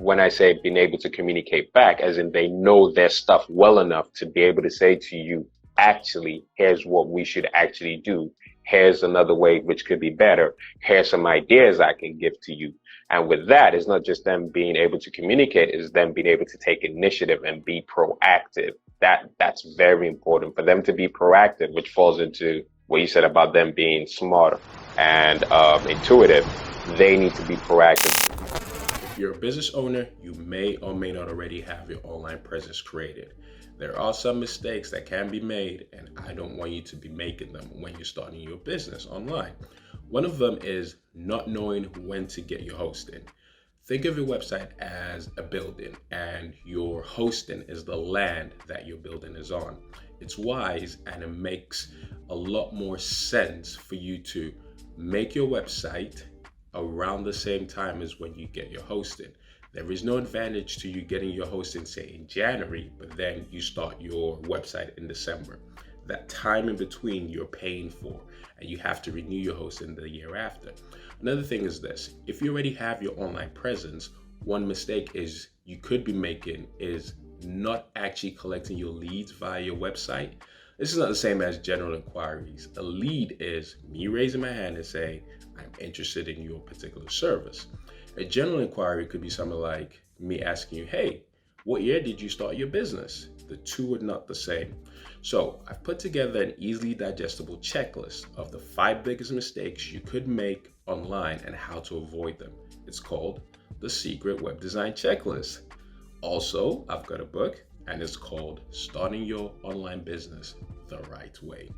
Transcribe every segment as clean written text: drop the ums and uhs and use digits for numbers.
when I say being able to communicate back, as in they know their stuff well enough to be able to say to you, actually, here's what we should actually do. Here's another way which could be better. Here's some ideas I can give to you. And with that, it's not just them being able to communicate, it's them being able to take initiative and be proactive. That's very important for them to be proactive, which falls into what you said about them being smart and intuitive. They need to be proactive. If you're a business owner, you may or may not already have your online presence created. There are some mistakes that can be made, and I don't want you to be making them when you're starting your business online. One of them is not knowing when to get your hosting. Think of your website as a building, and your hosting is the land that your building is on. It's wise, and it makes a lot more sense for you to make your website around the same time as when you get your hosting. There is no advantage to you getting your hosting, say, in January, but then you start your website in December. That time in between you're paying for, and you have to renew your hosting the year after. Another thing is this: if you already have your online presence, one mistake is you could be making is not actually collecting your leads via your website. This is not the same as general inquiries. A lead is me raising my hand and saying, I'm interested in your particular service. A general inquiry could be something like me asking you, hey, what year did you start your business? The two are not the same. So I've put together an easily digestible checklist of the 5 biggest mistakes you could make online and how to avoid them. It's called the Secret Web Design Checklist. Also, I've got a book, and it's called Starting Your Online Business the Right Way.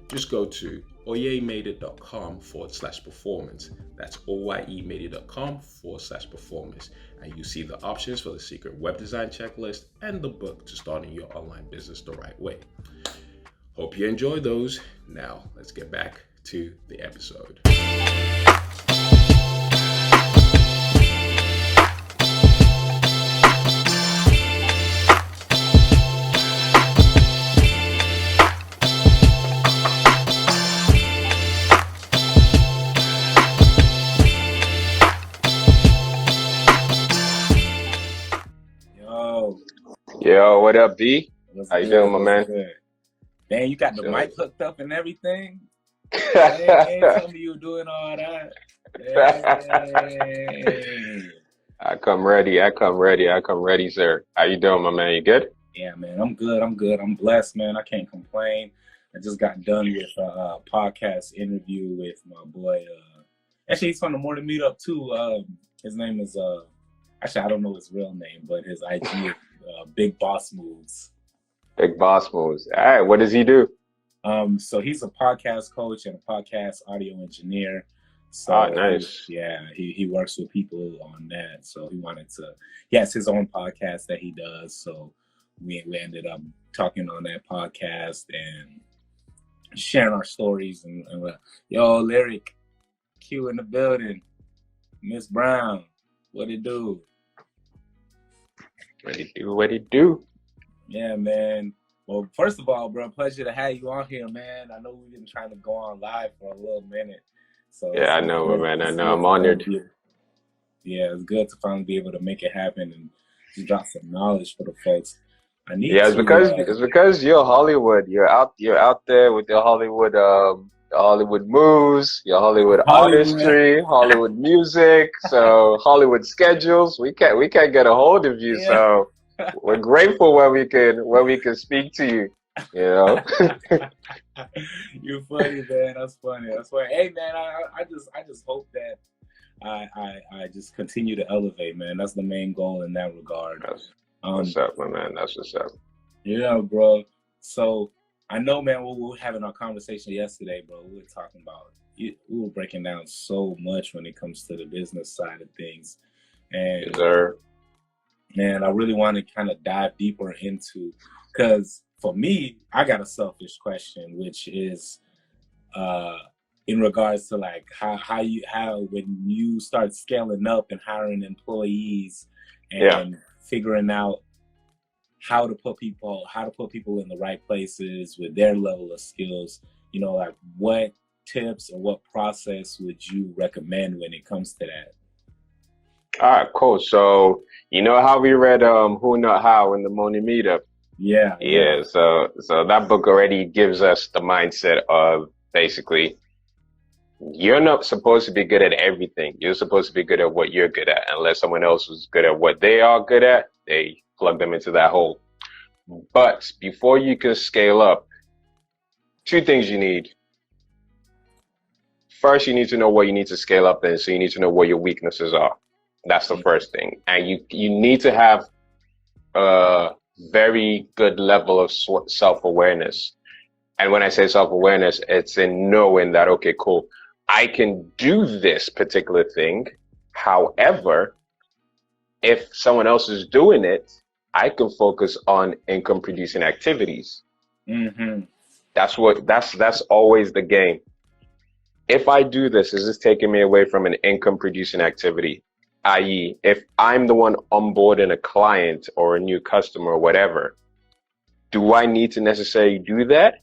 Just go to oyemade.com/performance. That's oyemade.com/performance. And you see the options for the Secret Web Design Checklist and the book to starting your online business the right way. Hope you enjoy those. Now, let's get back to the episode. Yo, what up, B? What's How you good? doing, my man? Good? Man, you got the Sure. mic hooked up and everything? Hey, tell me you doing all that. Hey. I come ready, sir. How you doing, my man? You good? Yeah, man, I'm good. I'm blessed, man. I can't complain. I just got done with a podcast interview with my boy. Actually, he's from the Morning Meetup, too. His name is, actually, I don't know his real name, but his IG is Big Boss Moves. Big Boss Moves. All right, what does he do? So he's a podcast coach and a podcast audio engineer. So nice. He works with people on that. So he has his own podcast that he does. So we ended up talking on that podcast and sharing our stories and yo, Lyric, Q in the building, Miss Brown, what it do? What it do? Yeah, man. Well, first of all, bro, pleasure to have you on here, man. I know we've been trying to go on live for a little minute. So Yeah, I know, man. I know. I'm honored. Yeah, it's good to finally be able to make it happen and just drop some knowledge for the folks. It's because you're Hollywood. You're out there with your Hollywood moves, your Hollywood artistry, Hollywood music, so Hollywood schedules. We can't get a hold of you, so we're grateful when we can speak to you. You know. You're funny, man. That's funny. Hey, man, I just hope that I just continue to elevate, man. That's the main goal in that regard. What's up, my man? That's what's up. Yeah, bro. So I know, man, we were having our conversation yesterday, bro. We were talking about, we were breaking down so much when it comes to the business side of things. And yes, sir. Man, I really want to kind of dive deeper into, because for me, I got a selfish question, which is in regards to like how when you start scaling up and hiring employees and figuring out how to put people in the right places with their level of skills, you know, like what tips or what process would you recommend when it comes to that? All right, cool. So you know how we read Who Not How in the morning meetup? Yeah, yeah. Yeah, so that book already gives us the mindset of basically you're not supposed to be good at everything. You're supposed to be good at what you're good at. Unless someone else is good at what they are good at, they plug them into that hole. But before you can scale up, two things you need. First, you need to know what you need to scale up in, so you need to know what your weaknesses are. That's the first thing. And you need to have a very good level of self-awareness. And when I say self-awareness, it's in knowing that, okay, cool, I can do this particular thing. However, if someone else is doing it, I can focus on income producing activities. Mm-hmm. That's always the game. If I do this, is this taking me away from an income producing activity? I.e., if I'm the one onboarding a client or a new customer or whatever, do I need to necessarily do that?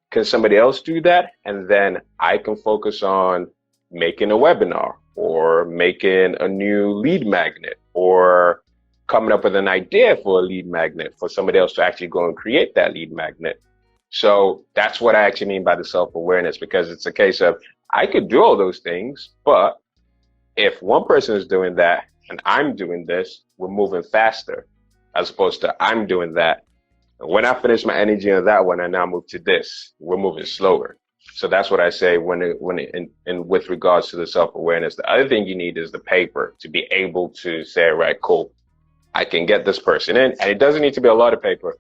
Can somebody else do that? And then I can focus on making a webinar or making a new lead magnet or coming up with an idea for a lead magnet for somebody else to actually go and create that lead magnet. So that's what I actually mean by the self-awareness, because it's a case of I could do all those things, but if one person is doing that and I'm doing this, we're moving faster as opposed to I'm doing that. When I finish my energy on that one, I now move to this. We're moving slower. So that's what I say with regards to the self-awareness. The other thing you need is the paper to be able to say, right, cool, I can get this person in, and it doesn't need to be a lot of paper.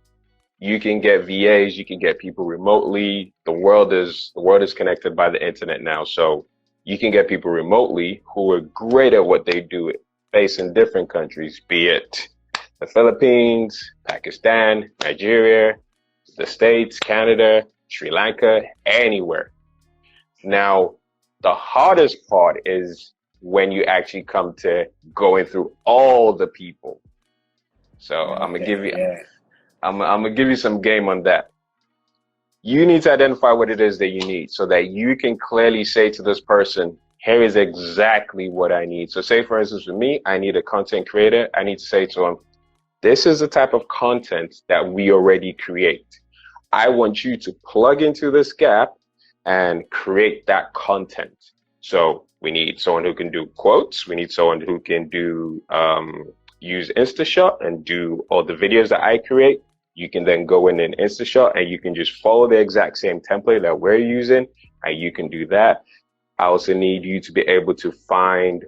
You can get VAs, you can get people remotely. The world is connected by the internet now. So you can get people remotely who are great at what they do based in different countries, be it the Philippines, Pakistan, Nigeria, the States, Canada, Sri Lanka, anywhere. Now, the hardest part is when you actually come to going through all the people. So I'm gonna give you some game on that. You need to identify what it is that you need so that you can clearly say to this person, here is exactly what I need. So say, for instance, with me, I need a content creator. I need to say to him, this is the type of content that we already create. I want you to plug into this gap and create that content. So we need someone who can do quotes. We need someone who can do use InstaShot and do all the videos that I create. You can then go in InstaShot and you can just follow the exact same template that we're using, and you can do that. I also need you to be able to find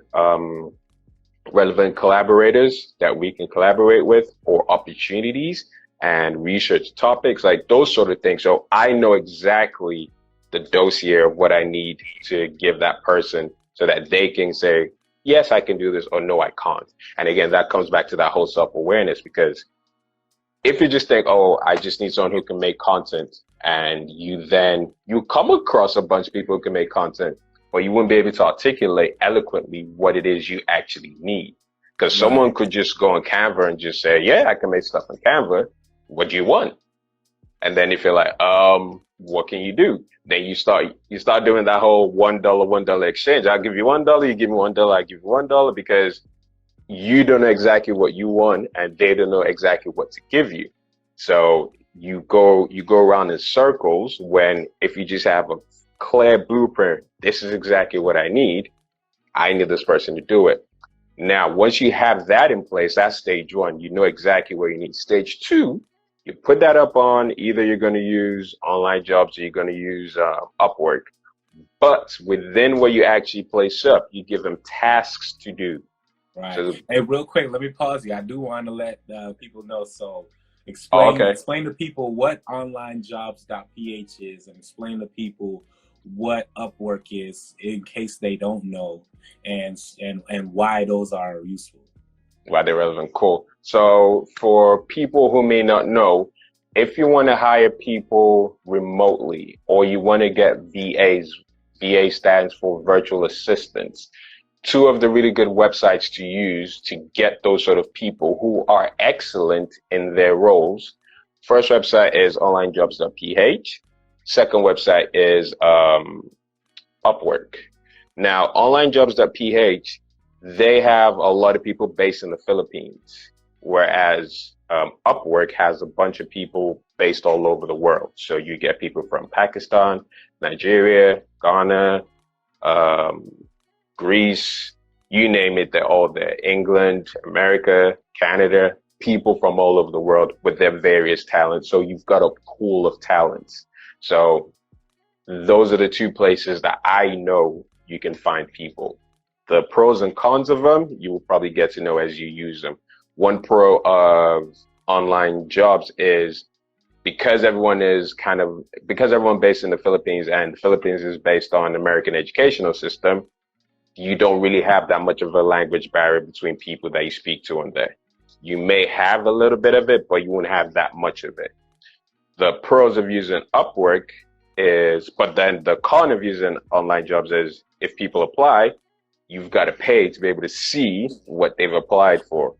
relevant collaborators that we can collaborate with, or opportunities, and research topics, like those sort of things. So I know exactly the dossier of what I need to give that person so that they can say, yes, I can do this, or no, I can't. And again, that comes back to that whole self-awareness, because if you just think, oh, I just need someone who can make content, and you come across a bunch of people who can make content, but you wouldn't be able to articulate eloquently what it is you actually need. Because someone could just go on Canva and just say, yeah, I can make stuff on Canva. What do you want? And then if you're like, what can you do? Then you start doing that whole $1 exchange. I'll give you $1, you give me $1, I give you $1, because you don't know exactly what you want and they don't know exactly what to give you. So you go around in circles, when if you just have a clear blueprint, this is exactly what I need this person to do it. Now, once you have that in place, that's stage one. You know exactly where you need. Stage two, you put that up on, either you're going to use online jobs or you're going to use Upwork. But within where you actually place up, you give them tasks to do. Right. So, hey, real quick, let me pause you. I do want to let people know. So explain to people what onlinejobs.ph is, and explain to people what Upwork is in case they don't know, and why those are useful. Why they're relevant. Cool. So for people who may not know, if you want to hire people remotely, or you want to get VAs, VA stands for virtual assistants, two of the really good websites to use to get those sort of people who are excellent in their roles. First website is onlinejobs.ph. Second website is Upwork. Now, onlinejobs.ph, they have a lot of people based in the Philippines, whereas Upwork has a bunch of people based all over the world. So you get people from Pakistan, Nigeria, Ghana, um, Greece, you name it, they're all there. England, America, Canada, people from all over the world with their various talents. So you've got a pool of talents. So those are the two places that I know you can find people. The pros and cons of them, you will probably get to know as you use them. One pro of online jobs is because everyone based in the Philippines and the Philippines is based on American educational system, you don't really have that much of a language barrier between people that you speak to on there. You may have a little bit of it, but you won't have that much of it. The pros of using Upwork but then the con of using online jobs is if people apply, you've got to pay to be able to see what they've applied for.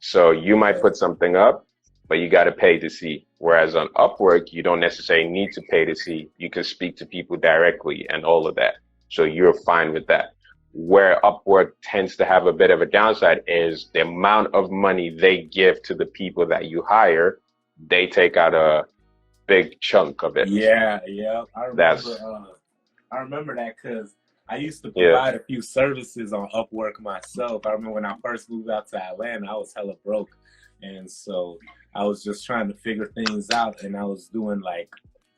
So you might put something up, but you got to pay to see. Whereas on Upwork, you don't necessarily need to pay to see. You can speak to people directly and all of that. So you're fine with that. Where Upwork tends to have a bit of a downside is the amount of money they give to the people that you hire. They take out a big chunk of it. Yeah. I remember that because I used to provide a few services on Upwork myself. I remember when I first moved out to Atlanta, I was hella broke. And so I was just trying to figure things out. And I was doing like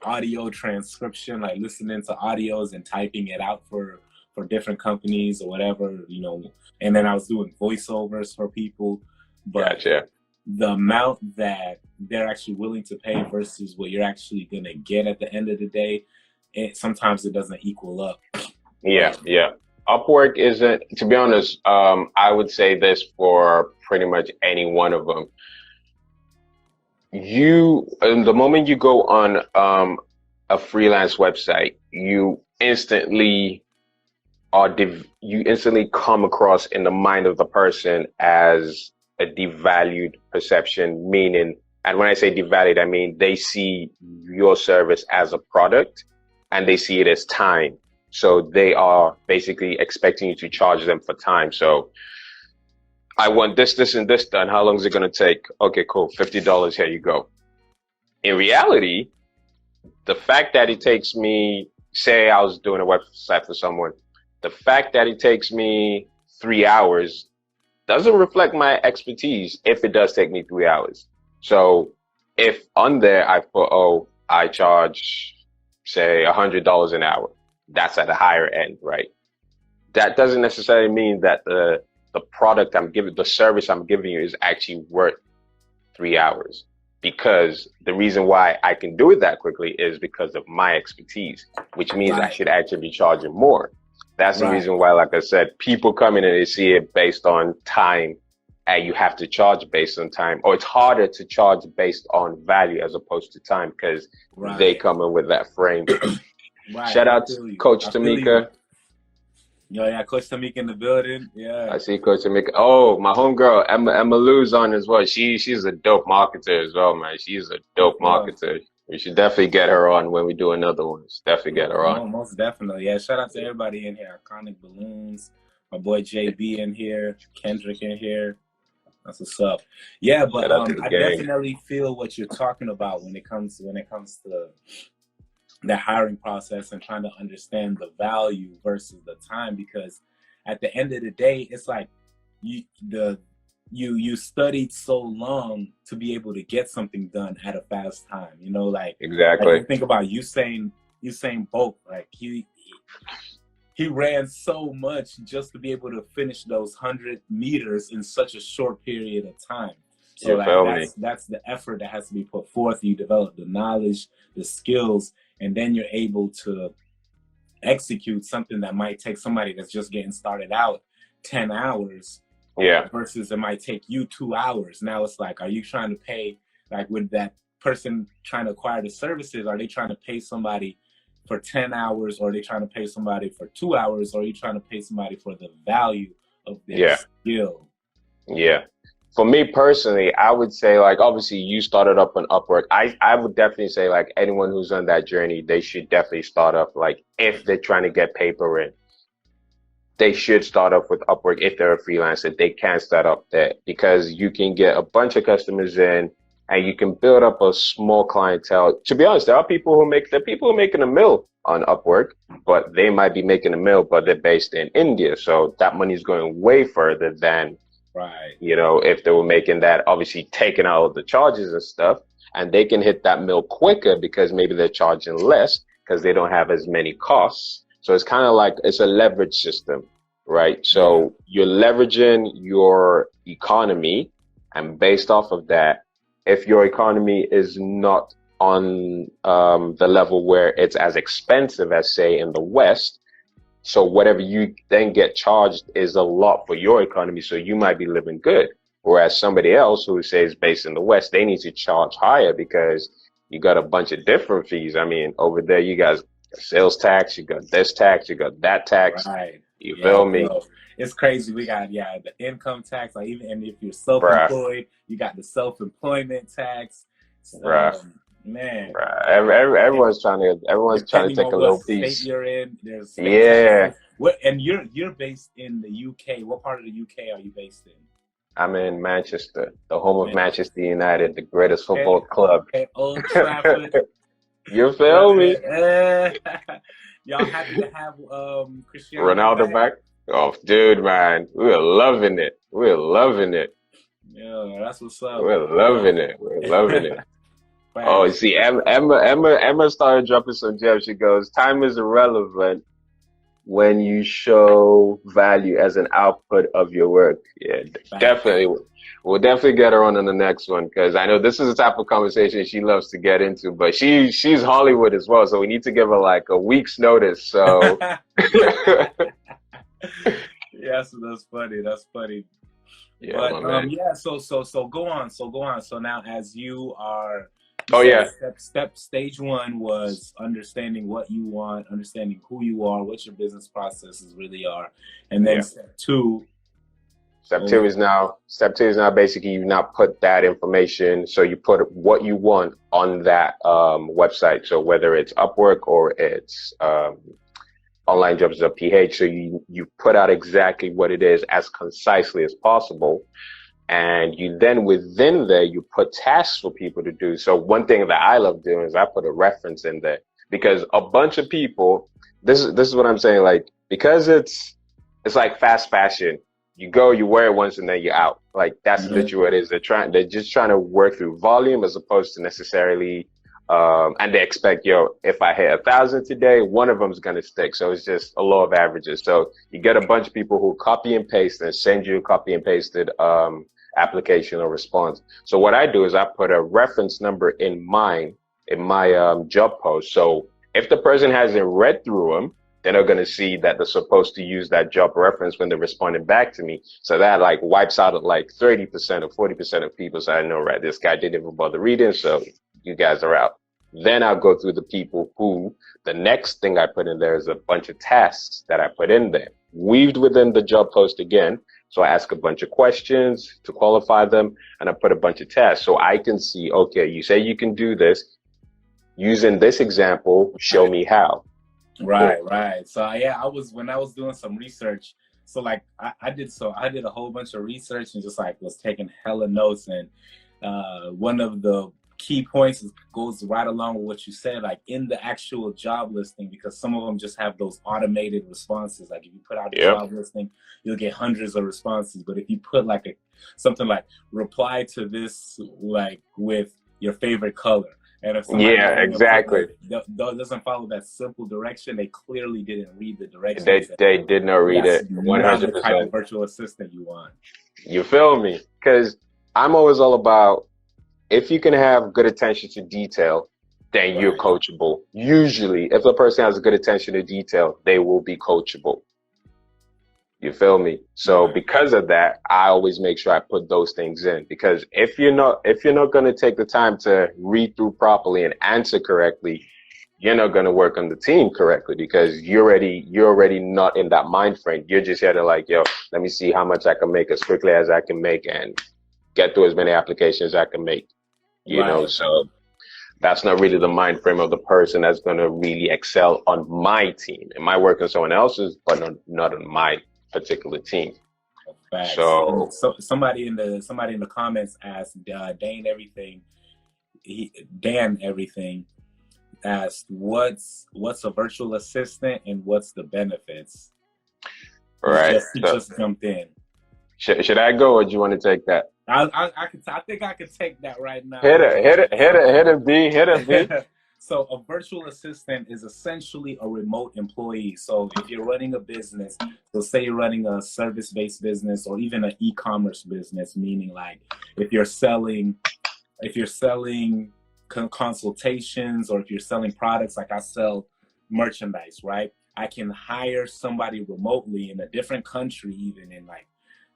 audio transcription, like listening to audios and typing it out for different companies or whatever, you know. And then I was doing voiceovers for people. But the amount that they're actually willing to pay versus what you're actually going to get at the end of the day, sometimes it doesn't equal up. Yeah. Upwork isn't, to be honest, I would say this for pretty much any one of them. The moment you go on a freelance website, you instantly come across in the mind of the person as a devalued perception, meaning, and when I say devalued, I mean they see your service as a product and they see it as time. So they are basically expecting you to charge them for time. So I want this, and this done. How long is it going to take? Okay, cool. $50. Here you go. In reality, the fact that it takes me, say I was doing a website for someone, the fact that it takes me 3 hours doesn't reflect my expertise if it does take me 3 hours. So if on there I put, I charge, say, $100 an hour, that's at a higher end, right? That doesn't necessarily mean that the product I'm giving, the service I'm giving you is actually worth 3 hours. Because the reason why I can do it that quickly is because of my expertise, which means I should actually be charging more. That's the reason why, like I said, people come in and they see it based on time, and you have to charge based on time, or it's harder to charge based on value as opposed to time because they come in with that frame. Shout out to Coach Tamika. Yeah, Coach Tamika in the building. Yeah, I see Coach Tamika. Oh, my homegirl Emma Lou's on as well. She's a dope marketer as well, man. She's a dope marketer. We should definitely get her on when we do another one. Definitely get her on. Most definitely. Yeah, shout out to everybody in here. Iconic Balloons. My boy JB in here. Kendrick in here. That's what's up. Yeah, but I definitely feel what you're talking about when it comes to the hiring process and trying to understand the value versus the time, because at the end of the day, it's like you studied so long to be able to get something done at a fast time, you know, like exactly. Like think about Usain Bolt, like he ran so much just to be able to finish those 100 meters in such a short period of time. So that's the effort that has to be put forth. You develop the knowledge, the skills, and then you're able to execute something that might take somebody that's just getting started out 10 hours. Yeah. Versus it might take you 2 hours. Now it's like, are you trying to pay, like with that person trying to acquire the services, are they trying to pay somebody for 10 hours, or are they trying to pay somebody for 2 hours, or are you trying to pay somebody for the value of their skill? Yeah. For me personally, I would say, like, obviously you started up on Upwork. I would definitely say, like, anyone who's on that journey, they should definitely start up, like, if they're trying to get paper in. they should start off with Upwork. If they're a freelancer, they can start up there because you can get a bunch of customers in and you can build up a small clientele. To be honest, there are people who are making a mill on Upwork, but they might be making a mill, but they're based in India. So that money is going way further than, Right. if they were making that, obviously taking out the charges and stuff, and they can hit that mill quicker because maybe they're charging less because they don't have as many costs. So it's kind of like it's a leverage system, right? So you're leveraging your economy, and based off of that, if your economy is not on the level where it's as expensive as, say, in the West, so whatever you then get charged is a lot for your economy, so you might be living good. Whereas somebody else who says based in the West, they need to charge higher because you got a bunch of different fees. I mean, over there, you guys sales tax, you got this tax, you got that tax. Right. You feel me? Bro. It's crazy. We got the income tax, like even and if you're Bruh. self-employed, you got the self-employment tax. Bruh. Man, Bruh. Everyone's trying to take a little piece. State you're in, there's Yeah. What? And you're based in the UK. What part of the UK are you based in? I'm in Manchester, the home of Manchester United, the greatest football club. Okay, Old Trafford. You feel me? Y'all happy to have Cristiano Ronaldo back? Oh, dude, man, we're loving it. We're loving it. Yeah, that's what's up. We're loving it. We're loving it. Oh, you see, Emma started dropping some gems. She goes, "Time is irrelevant when you show value as an output of your work." Yeah, definitely. We'll definitely get her on the next one because I know this is the type of conversation she loves to get into. But she's Hollywood as well, so we need to give her like a week's notice. So. Yeah, so that's funny. That's funny. Yeah, but yeah, so go on. So now as you are stage one was understanding what you want, understanding who you are, what your business processes really are. And then step two is now basically you now put that information. So you put what you want on that website. So whether it's Upwork or it's onlinejobs.ph. So you put out exactly what it is as concisely as possible. And you then within there, you put tasks for people to do. So one thing that I love doing is I put a reference in there because a bunch of people, this is what I'm saying, like, because it's like fast fashion. You go, you wear it once and then you're out. Like that's literally what it is. They're just trying to work through volume as opposed to necessarily and they expect, if I hit 1,000 today, one of them is going to stick. So it's just a law of averages. So you get a bunch of people who copy and paste and send you a copy and pasted application or response. So what I do is I put a reference number in my job post. So if the person hasn't read through them, then they're going to see that they're supposed to use that job reference when they're responding back to me. So that like wipes out like 30% or 40% of people. So I know, right, this guy didn't even bother reading. So you guys are out. Then I'll go through the people who the next thing I put in there is a bunch of tasks that I put in there, weaved within the job post again. So I ask a bunch of questions to qualify them and I put a bunch of tasks so I can see, okay, you say you can do this using this example, show me how. Right. So yeah, when I was doing some research, so like I did a whole bunch of research and just like was taking hella notes. And one of the key points goes right along with what you said, like in the actual job listing, because some of them just have those automated responses. Like if you put out a job listing, you'll get hundreds of responses. But if you put like something like reply to this, like with your favorite color. And if somebody doesn't follow that simple direction, they clearly didn't read the directions. They did not read it. 100%. The type of virtual assistant you want. You feel me? Because I'm always all about, if you can have good attention to detail, then you're coachable. Usually, if a person has good attention to detail, they will be coachable. You feel me? So because of that, I always make sure I put those things in, because if you're not going to take the time to read through properly and answer correctly, you're not going to work on the team correctly, because you're already not in that mind frame. You're just here to like, let me see how much I can make as quickly as I can make and get through as many applications as I can make. You know, so that's not really the mind frame of the person that's going to really excel on my team. It might work on someone else's, but not on my particular team. Facts. So, Somebody in the comments asked Dan everything asked what's a virtual assistant and what's the benefits. right. He So, just jumped in. should I go, or do you want to take that? I think I could take that right now. Hit it, B. So a virtual assistant is essentially a remote employee. So if you're running a business, so say you're running a service-based business or even an e-commerce business, meaning like if you're selling consultations, or if you're selling products, like I sell merchandise, right? I can hire somebody remotely in a different country, even in like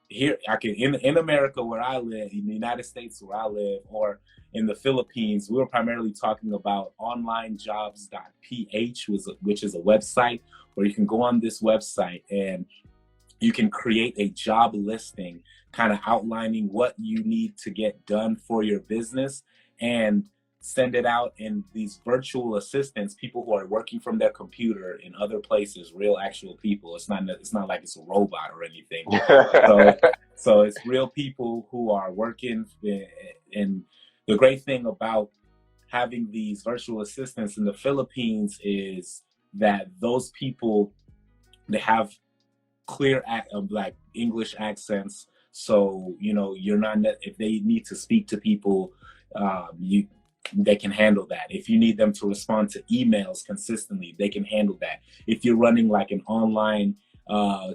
here, I can in America where I live, in the United States where I live, or in the Philippines. We were primarily talking about onlinejobs.ph, which is a website where you can go on this website and you can create a job listing, kind of outlining what you need to get done for your business, and send it out. And these virtual assistants, people who are working from their computer in other places, real actual people. It's not like it's a robot or anything. So it's real people who are working. And the great thing about having these virtual assistants in the Philippines is that those people, they have clear like English accents. So, you're not, if they need to speak to people, they can handle that. If you need them to respond to emails consistently, they can handle that. If you're running like an online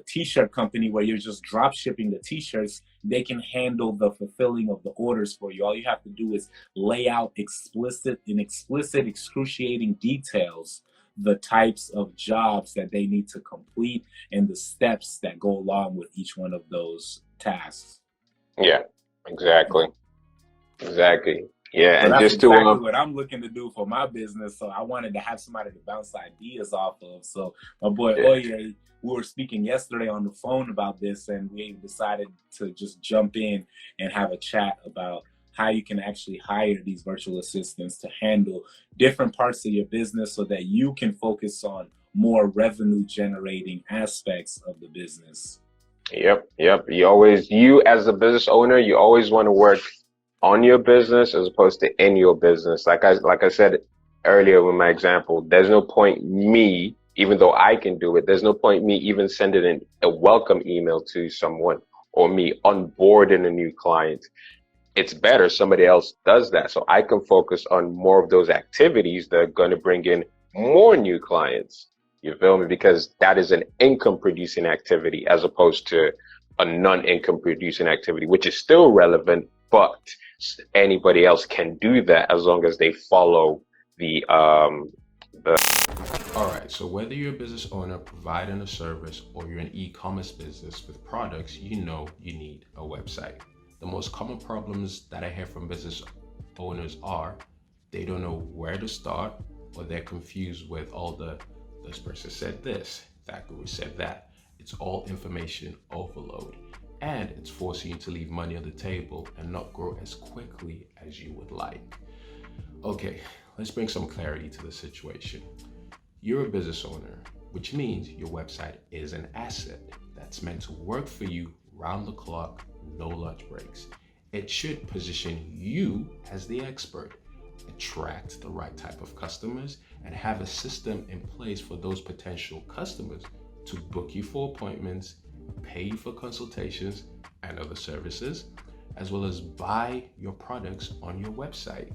t-shirt company where you're just drop shipping the t-shirts, they can handle the fulfilling of the orders for you. All you have to do is lay out in explicit, excruciating details the types of jobs that they need to complete and the steps that go along with each one of those tasks. Yeah, exactly. Yeah, so and that's just exactly what I'm looking to do for my business. So I wanted to have somebody to bounce ideas off of. So my boy Oye, we were speaking yesterday on the phone about this, and we decided to just jump in and have a chat about how you can actually hire these virtual assistants to handle different parts of your business so that you can focus on more revenue generating aspects of the business. Yep. You as a business owner, you always want to work on your business as opposed to in your business. Like I said earlier with my example, there's no point me, even though I can do it, there's no point me even sending in a welcome email to someone or me onboarding a new client. It's better somebody else does that, so I can focus on more of those activities that are going to bring in more new clients. You feel me? Because that is an income producing activity as opposed to a non-income producing activity, which is still relevant, but anybody else can do that as long as they follow the All right, so whether you're a business owner providing a service or you're an e-commerce business with products, you need a website. The most common problems that I hear from business owners are they don't know where to start, or they're confused with all this person said this, that guru said that. It's all information overload, and it's forcing you to leave money on the table and not grow as quickly as you would like. Okay, let's bring some clarity to the situation. You're a business owner, which means your website is an asset that's meant to work for you round the clock, no lunch breaks. It should position you as the expert, attract the right type of customers, and have a system in place for those potential customers to book you for appointments, pay you for consultations and other services, as well as buy your products on your website.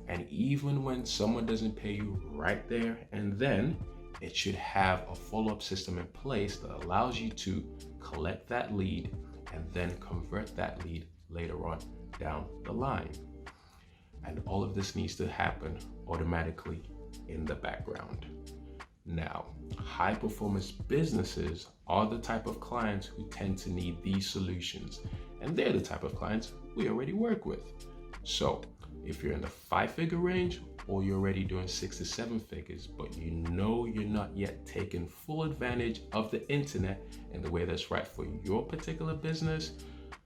And even when someone doesn't pay you right there and then, it should have a follow-up system in place that allows you to collect that lead and then convert that lead later on down the line. And all of this needs to happen automatically in the background. Now, high performance businesses are the type of clients who tend to need these solutions, and they're the type of clients we already work with. So if you're in the 5-figure range, or you're already doing 6 to 7 figures, but you're not yet taking full advantage of the internet in the way that's right for your particular business,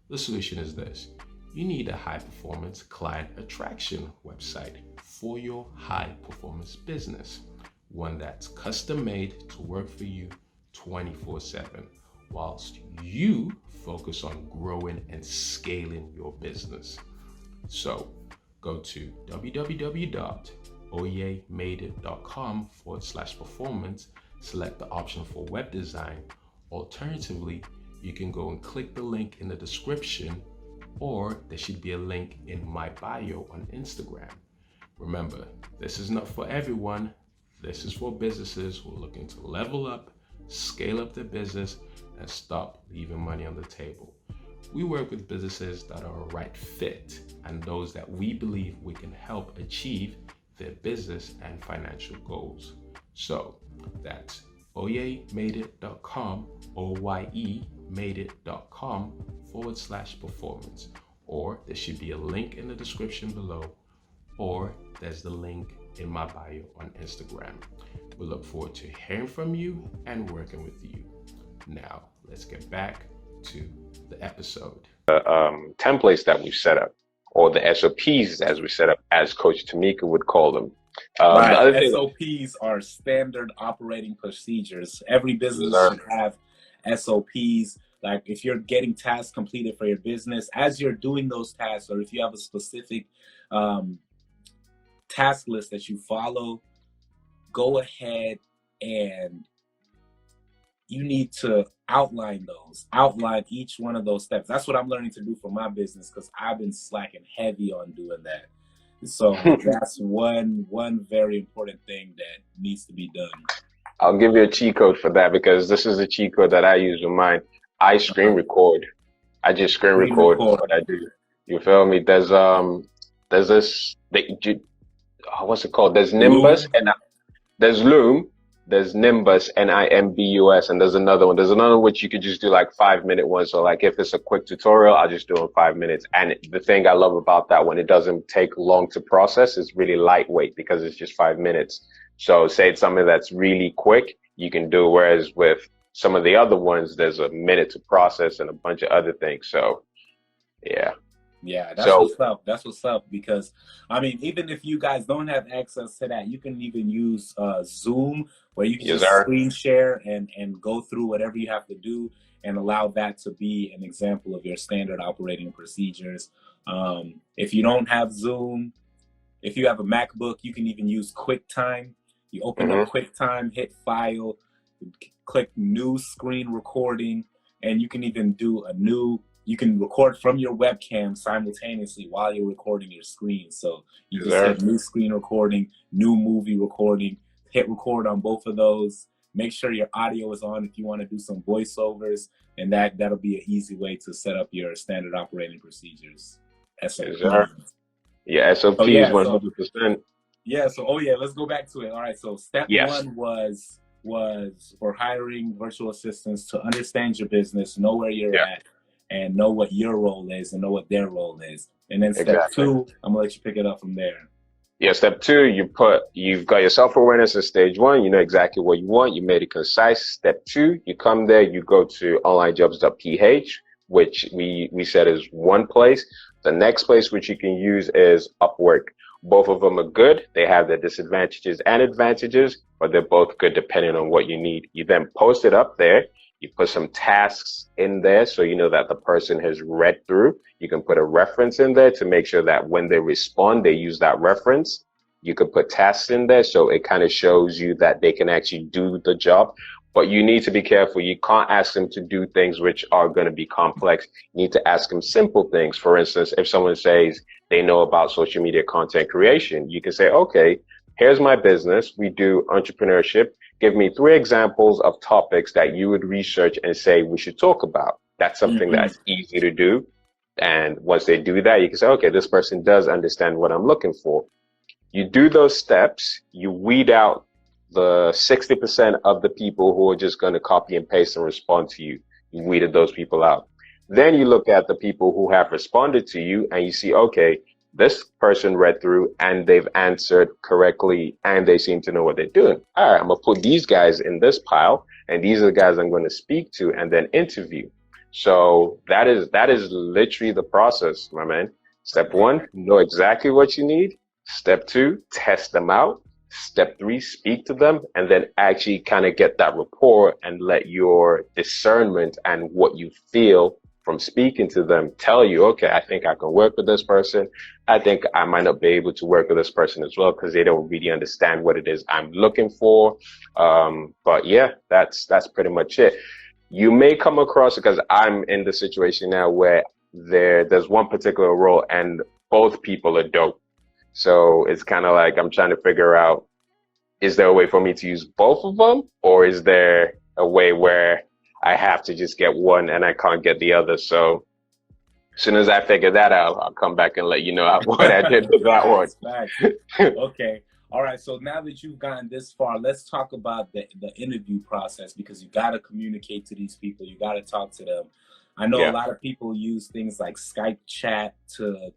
the solution is this. You need a high performance client attraction website for your high performance business. One that's custom made to work for you 24/7. whilst you focus on growing and scaling your business. So go to www.oyemadeit.com/performance, select the option for web design. Alternatively, you can go and click the link in the description, or there should be a link in my bio on Instagram. Remember, this is not for everyone. This is for businesses who are looking to level up, scale up their business, and stop leaving money on the table. We work with businesses that are a right fit and those that we believe we can help achieve their business and financial goals. So that's oyemadeit.com, oyemadeit.com/performance, or there should be a link in the description below, or there's the link in my bio on Instagram. We look forward to hearing from you and working with you. Now, let's get back to the episode. Templates that we've set up, or the SOPs as we set up, as Coach Tamika would call them. Right. The other SOPs are standard operating procedures. Every business should have SOPs. Like if you're getting tasks completed for your business, as you're doing those tasks, or if you have a specific task list that you follow, go ahead and you need to outline each one of those steps. That's what I'm learning to do for my business, because I've been slacking heavy on doing that. So that's one very important thing that needs to be done. I'll give you a cheat code for that, because this is a cheat code that I use with mine. I screen record. I just screen record what I do. You feel me? There's this, what's it called? There's Nimbus and there's Loom. There's Nimbus, Nimbus, and there's another one. There's another which you could just do like 5-minute ones. So like if it's a quick tutorial, I'll just do it in 5 minutes. And the thing I love about that one, it doesn't take long to process. It's really lightweight because it's just 5 minutes. So say it's something that's really quick, you can do. Whereas with some of the other ones, there's a minute to process and a bunch of other things. So yeah. Yeah, what's up. That's what's up. Because I mean, even if you guys don't have access to that, you can even use Zoom, where you can just screen share and go through whatever you have to do, and allow that to be an example of your standard operating procedures. If you don't have Zoom, if you have a MacBook, you can even use QuickTime. You open up QuickTime, hit File, click New Screen Recording, and you can even do you can record from your webcam simultaneously while you're recording your screen. So you just hit New Screen Recording, New Movie Recording, hit record on both of those. Make sure your audio is on if you want to do some voiceovers, and that'll be an easy way to set up your standard operating procedures. SOPs. Yeah, SOPs, 100%. Yeah, so let's go back to it. All right, so step one was for hiring virtual assistants to understand your business, know where you're at, and know what your role is and know what their role is. And then step two, I'm gonna let you pick it up from there. Yeah, step two, you've got your self-awareness in stage one. You know exactly what you want. You made it concise. Step two, you come there, you go to onlinejobs.ph, which we said is one place. The next place which you can use is Upwork. Both of them are good. They have their disadvantages and advantages, but they're both good depending on what you need. You then post it up there. You put some tasks in there so you know that the person has read through. You can put a reference in there to make sure that when they respond, they use that reference. You could put tasks in there so it kind of shows you that they can actually do the job. But you need to be careful. You can't ask them to do things which are going to be complex. You need to ask them simple things. For instance, if someone says they know about social media content creation, you can say, okay, here's my business. We do entrepreneurship. Give me 3 examples of topics that you would research and say we should talk about. That's something that's easy to do. And once they do that, you can say, okay, this person does understand what I'm looking for. You do those steps, you weed out the 60% of the people who are just going to copy and paste and respond to you. You weeded those people out. Then you look at the people who have responded to you and you see, okay, this person read through and they've answered correctly and they seem to know what they're doing. All right, I'm going to put these guys in this pile and these are the guys I'm going to speak to and then interview. So that is literally the process, my man. Step 1, know exactly what you need. Step 2, test them out. step three, speak to them, and then actually kind of get that rapport and let your discernment and what you feel from speaking to them tell you, okay, I think I can work with this person. I think I might not be able to work with this person as well because they don't really understand what it is I'm looking for. But yeah, that's pretty much it. You may come across, because I'm in the situation now where there's one particular role and both people are dope. So it's kind of like I'm trying to figure out, is there a way for me to use both of them, or is there a way where I have to just get one and I can't get the other? So as soon as I figure that out, I'll come back and let you know what I did with that one. Okay. All right. So now that you've gotten this far, let's talk about the interview process, because you got to communicate to these people. You got to talk to them. I know a lot of people use things like Skype chat to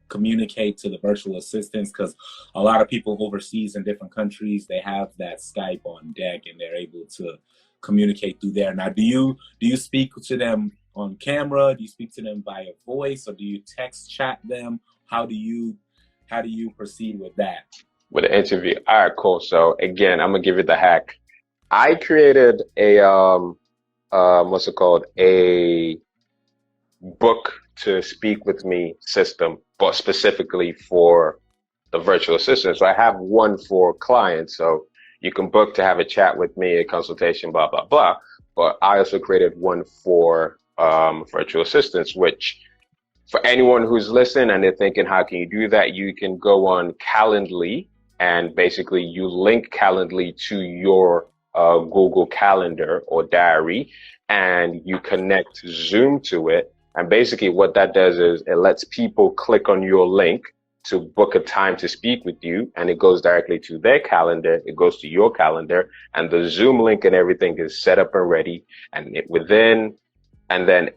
communicate to the virtual assistants, because a lot of people overseas in different countries, they have that Skype on deck and they're able to communicate through there. Now, do you speak to them on camera? Do you speak to them via voice, or do you text chat them? How do you proceed with that? With an interview. All right, cool. So again, I'm gonna give you the hack. I created a what's it called? A book to speak with me system, but specifically for the virtual assistant. So I have one for clients. So you can book to have a chat with me, a consultation, blah, blah, blah. But I also created one for virtual assistants, which for anyone who's listening and they're thinking, how can you do that? You can go on Calendly, and basically you link Calendly to your Google Calendar or diary, and you connect Zoom to it. And basically what that does is it lets people click on your link to book a time to speak with you, and it goes directly to their calendar. It goes to your calendar, and the Zoom link and everything is set up and ready. And and then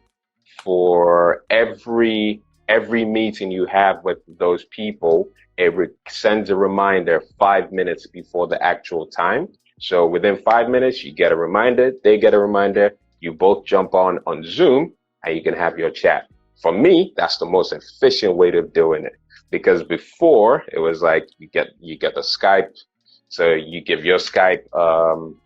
for every meeting you have with those people, it sends a reminder 5 minutes before the actual time. So within 5 minutes, you get a reminder, they get a reminder, you both jump on Zoom, and you can have your chat. For me, that's the most efficient way of doing it, because before it was like you get the Skype, so you give your Skype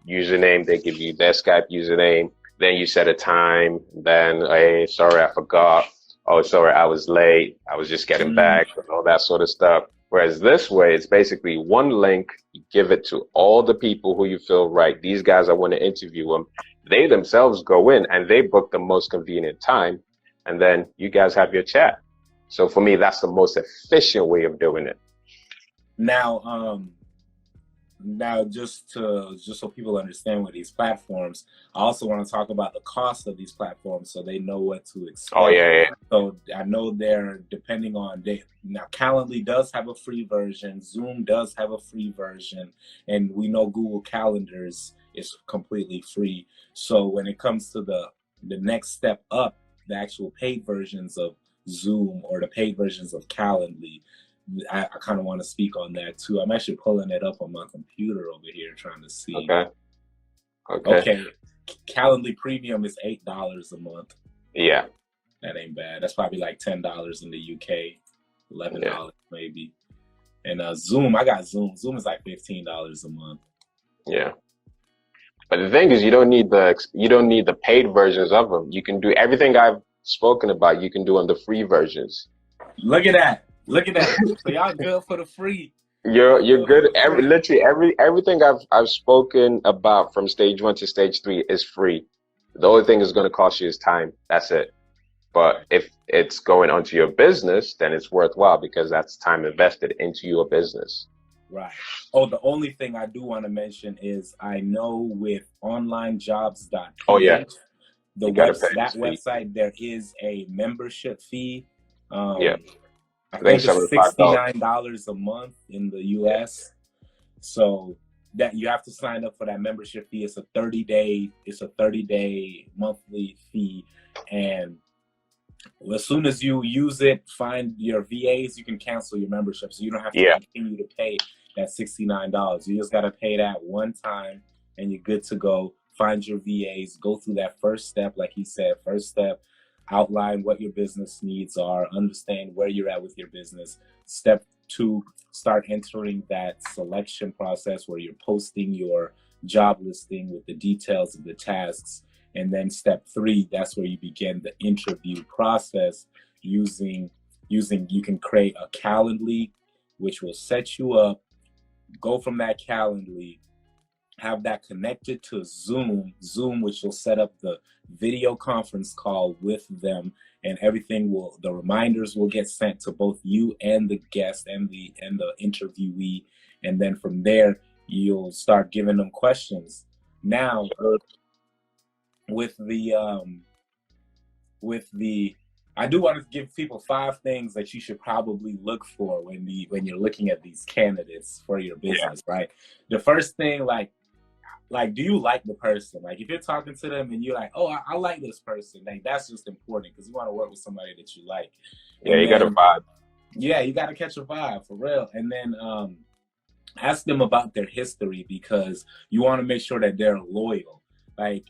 username, they give you their Skype username, then you set a time, then, hey, sorry, I forgot. Oh, sorry, I was late. I was just getting back, and all that sort of stuff. Whereas this way, it's basically one link. You give it to all the people who you feel, right, these guys, I want to interview them. They themselves go in and they book the most convenient time, and then you guys have your chat. So for me, that's the most efficient way of doing it. Now, just so people understand with these platforms, I also want to talk about the cost of these platforms so they know what to expect. Oh, yeah. So I know they're depending on now Calendly does have a free version, Zoom does have a free version, and we know Google Calendars is completely free. So when it comes to the next step up, the actual paid versions of Zoom or the paid versions of Calendly, I kind of want to speak on that too. I'm actually pulling it up on my computer over here trying to see. Okay. Calendly Premium is $8 a month. Yeah. That ain't bad. That's probably like $10 in the UK, $11 maybe. And Zoom, I got Zoom. Zoom is like $15 a month. Yeah. But the thing is, you don't need the paid versions of them. You can do everything I've spoken about. You can do on the free versions. Look at that. So y'all good for the free. You're good. Literally everything I've spoken about from stage 1 to stage 3 is free. The only thing is going to cost you is time. That's it. But if it's going onto your business, then it's worthwhile because that's time invested into your business. Right. Oh, the only thing I do want to mention is I know with onlinejobs.ph, website, there is a membership fee. I think it's $69 a month in the US. So that you have to sign up for that membership fee. It's a 30-day monthly fee. And as soon as you use it, find your VAs, you can cancel your membership. So you don't have to continue to pay that $69. You just got to pay that one time and you're good to go. Find your VAs, go through that first step. Like he said, first step, outline what your business needs are, understand where you're at with your business. Step 2, start entering that selection process where you're posting your job listing with the details of the tasks. And then step 3, that's where you begin the interview process using you can create a Calendly, which will set you up. Go from that Calendly, have that connected to Zoom, which will set up the video conference call with them, and the reminders will get sent to both you and the guest and the interviewee. And then from there, you'll start giving them questions. Now, with the I do want to give people 5 things that you should probably look for when you're looking at these candidates for your business, right? The first thing, like, do you like the person? Like, if you're talking to them and you're like, oh, I like this person, like, that's just important because you want to work with somebody that you like. Yeah, you got a vibe. Yeah, you got to catch a vibe for real. And then ask them about their history because you want to make sure that they're loyal. Like,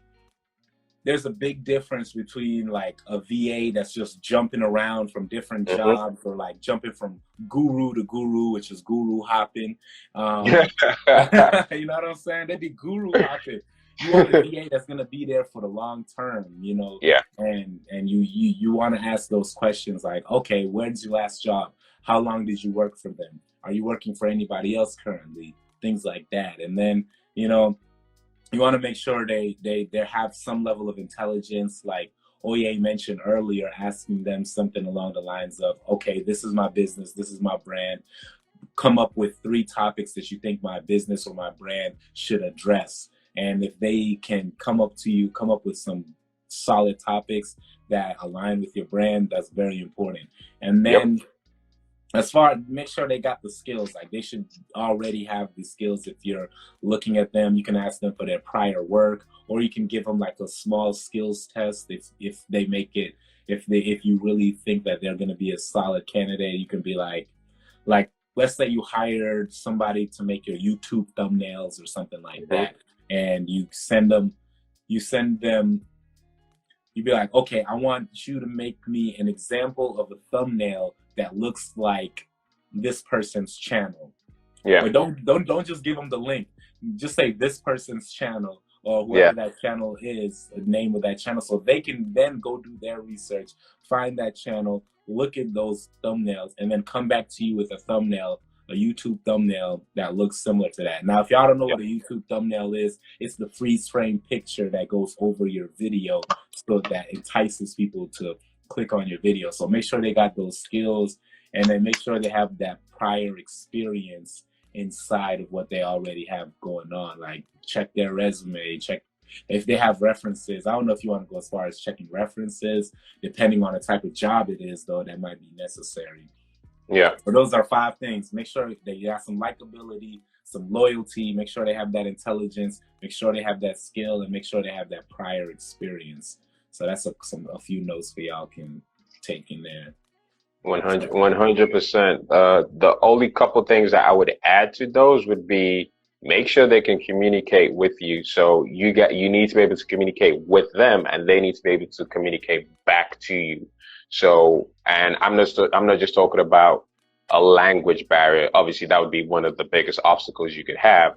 there's a big difference between like a VA that's just jumping around from different jobs, or like jumping from guru to guru, which is guru hopping. You know what I'm saying? They'd be guru hopping. You want a VA that's gonna be there for the long term, you know? Yeah. And you want to ask those questions like, okay, where's your last job? How long did you work for them? Are you working for anybody else currently? Things like that. And then, you know, you want to make sure they have some level of intelligence, like Oye mentioned earlier, asking them something along the lines of, okay, this is my business, this is my brand. Come up with 3 topics that you think my business or my brand should address. And if they can come up with some solid topics that align with your brand, that's very important. And then make sure they got the skills. Like, they should already have the skills. If you're looking at them, you can ask them for their prior work, or you can give them like a small skills test. If they make it, if you really think that they're going to be a solid candidate, you can be like, let's say you hired somebody to make your YouTube thumbnails or something like that, and you send them, you'd be like, okay, I want you to make me an example of a thumbnail that looks like this person's channel. Yeah. But don't just give them the link. Just say this person's channel, or whoever that channel is, the name of that channel, so they can then go do their research, find that channel, look at those thumbnails, and then come back to you with a thumbnail, a YouTube thumbnail that looks similar to that. Now, if y'all don't know what a YouTube thumbnail is, it's the freeze frame picture that goes over your video so that entices people to click on your video. So make sure they got those skills, and then make sure they have that prior experience inside of what they already have going on. Like, check their resume, check if they have references. I don't know if you want to go as far as checking references. Depending on the type of job it is, though, that might be necessary. Yeah. So those are 5 things. Make sure they got some likability, some loyalty, make sure they have that intelligence, make sure they have that skill, and make sure they have that prior experience. So that's a few notes for y'all can take in there. 100%. The only couple things that I would add to those would be, make sure they can communicate with you. So you need to be able to communicate with them, and they need to be able to communicate back to you. So, and I'm not just talking about a language barrier. Obviously, that would be one of the biggest obstacles you could have,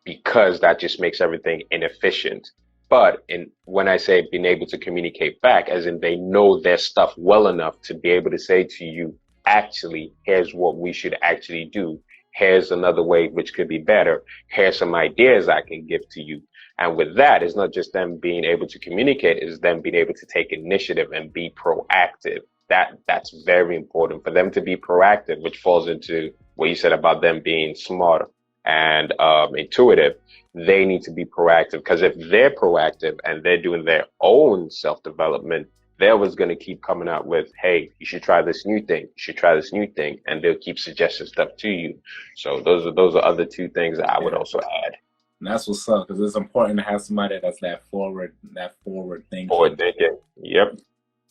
because that just makes everything inefficient. But when I say being able to communicate back, as in they know their stuff well enough to be able to say to you, actually, here's what we should actually do. Here's another way which could be better. Here's some ideas I can give to you. And with that, it's not just them being able to communicate, it's them being able to take initiative and be proactive. That's very important for them to be proactive, which falls into what you said about them being smart and intuitive. They need to be proactive, because if they're proactive and they're doing their own self-development, they're always going to keep coming out with, hey, you should try this new thing. You should try this new thing. And they'll keep suggesting stuff to you. So those are other 2 things that I would also add. And that's what's up, because it's important to have somebody that's that forward thinking. Forward thinking. Yep.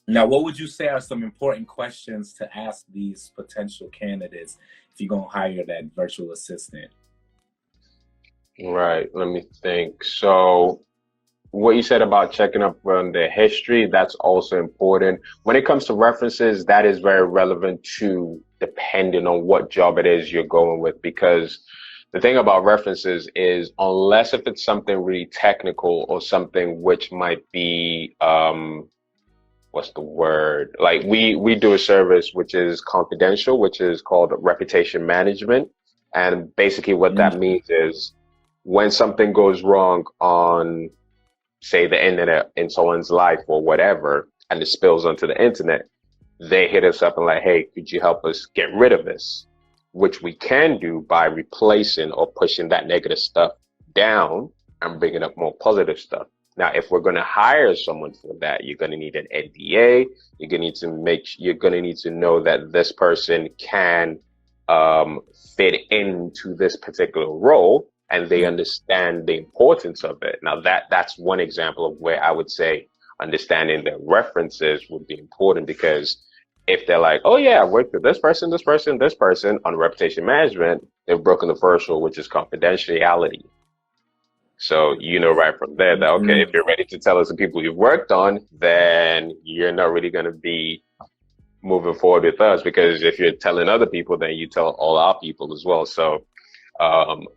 Now, what would you say are some important questions to ask these potential candidates if you're going to hire that virtual assistant? Right. Let me think. So what you said about checking up on the history, that's also important. When it comes to references, that is very relevant too, depending on what job it is you're going with. Because the thing about references is, unless if it's something really technical or something which might be, what's the word? Like we do a service which is confidential, which is called reputation management. And basically what that means is when something goes wrong on, say, the internet in someone's life or whatever, and it spills onto the internet, they hit us up and like, hey, could you help us get rid of this? Which we can do by replacing or pushing that negative stuff down and bringing up more positive stuff. Now, if we're going to hire someone for that, you're going to need an NDA. You're going to need to know that this person can fit into this particular role and they understand the importance of it. Now, that's one example of where I would say understanding the references would be important, because if they're like, oh yeah, I worked with this person, this person, this person on reputation management, they've broken the first rule, which is confidentiality. So you know right from there that, okay, if you're ready to tell us the people you've worked on, then you're not really going to be moving forward with us, because if you're telling other people, then you tell all our people as well. So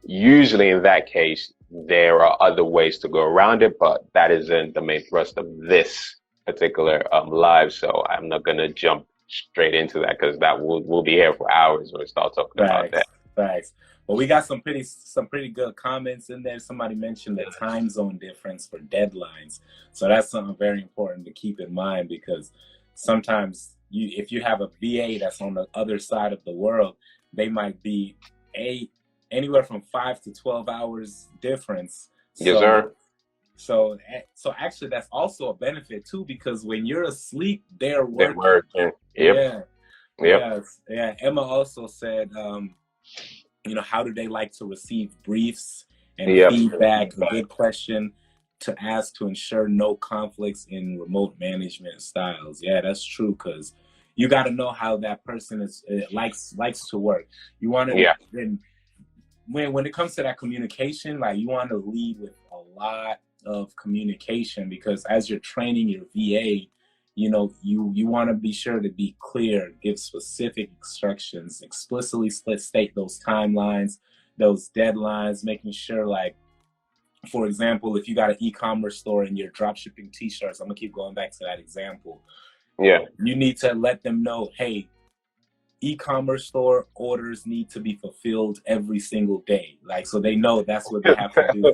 usually in that case, there are other ways to go around it, but that isn't the main thrust of this particular live. So I'm not going to jump straight into that, because that we'll be here for hours when we start talking about that. Thanks. Well, we got some pretty good comments in there. Somebody mentioned the time zone difference for deadlines. So that's something very important to keep in mind, because sometimes if you have a VA that's on the other side of the world, they might be anywhere from 5 to 12 hours difference. Yes, sir. So actually that's also a benefit too, because when you're asleep, they're working. Yep. Yeah. Emma also said, how do they like to receive briefs and feedback? A good question to ask to ensure no conflicts in remote management styles. Yeah, that's true, because you got to know how that person likes to work. You want to, when it comes to that communication, like you want to lead with a lot of communication, because as you're training your VA, you want to be sure to be clear, give specific instructions, explicitly state those timelines, those deadlines, making sure, like, for example, if you got an e-commerce store and you're drop shipping t-shirts, I'm gonna keep going back to that example. Yeah. You need to let them know, hey, e-commerce store orders need to be fulfilled every single day. Like, so they know that's what they have to do.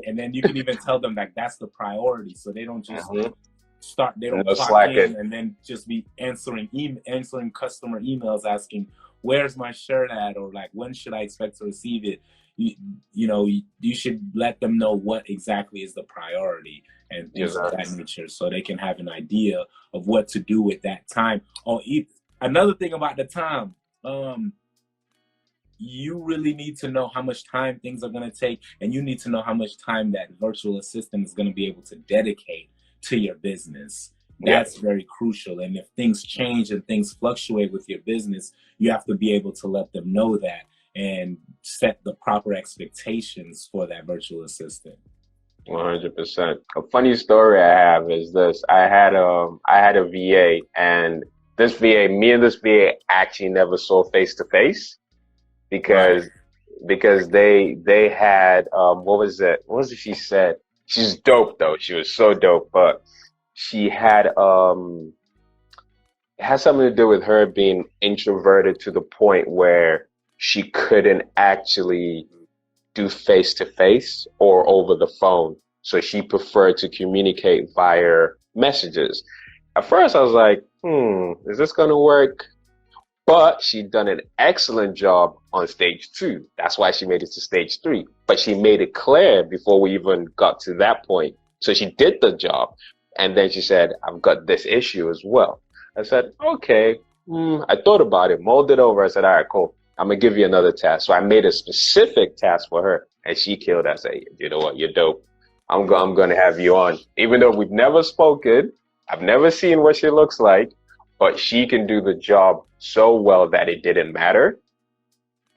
And then you can even tell them like that's the priority, so they don't just they don't clock in and then just be answering customer emails asking, where's my shirt at, or like, when should I expect to receive it? You should let them know what exactly is the priority and things of that nature, so they can have an idea of what to do with that time. Another thing about the time, you really need to know how much time things are going to take, and you need to know how much time that virtual assistant is going to be able to dedicate to your business. That's very crucial. And if things change and things fluctuate with your business, you have to be able to let them know that and set the proper expectations for that virtual assistant. 100%. A funny story I have is this. I had a VA, and me and this VA actually never saw face to face, because they had what was it she said? She's dope though. She was so dope, but she had it has something to do with her being introverted to the point where she couldn't actually do face to face or over the phone. So she preferred to communicate via messages. At first I was like, is this gonna work? But she'd done an excellent job on stage 2. That's why she made it to stage 3. But she made it clear before we even got to that point. So she did the job. And then she said, I've got this issue as well. I said, okay. I thought about it, mulled it over. I said, all right, cool. I'm going to give you another task. So I made a specific task for her, and she killed. I said, you know what? You're dope. I'm going to have you on. Even though we've never spoken, I've never seen what she looks like, but she can do the job so well that it didn't matter.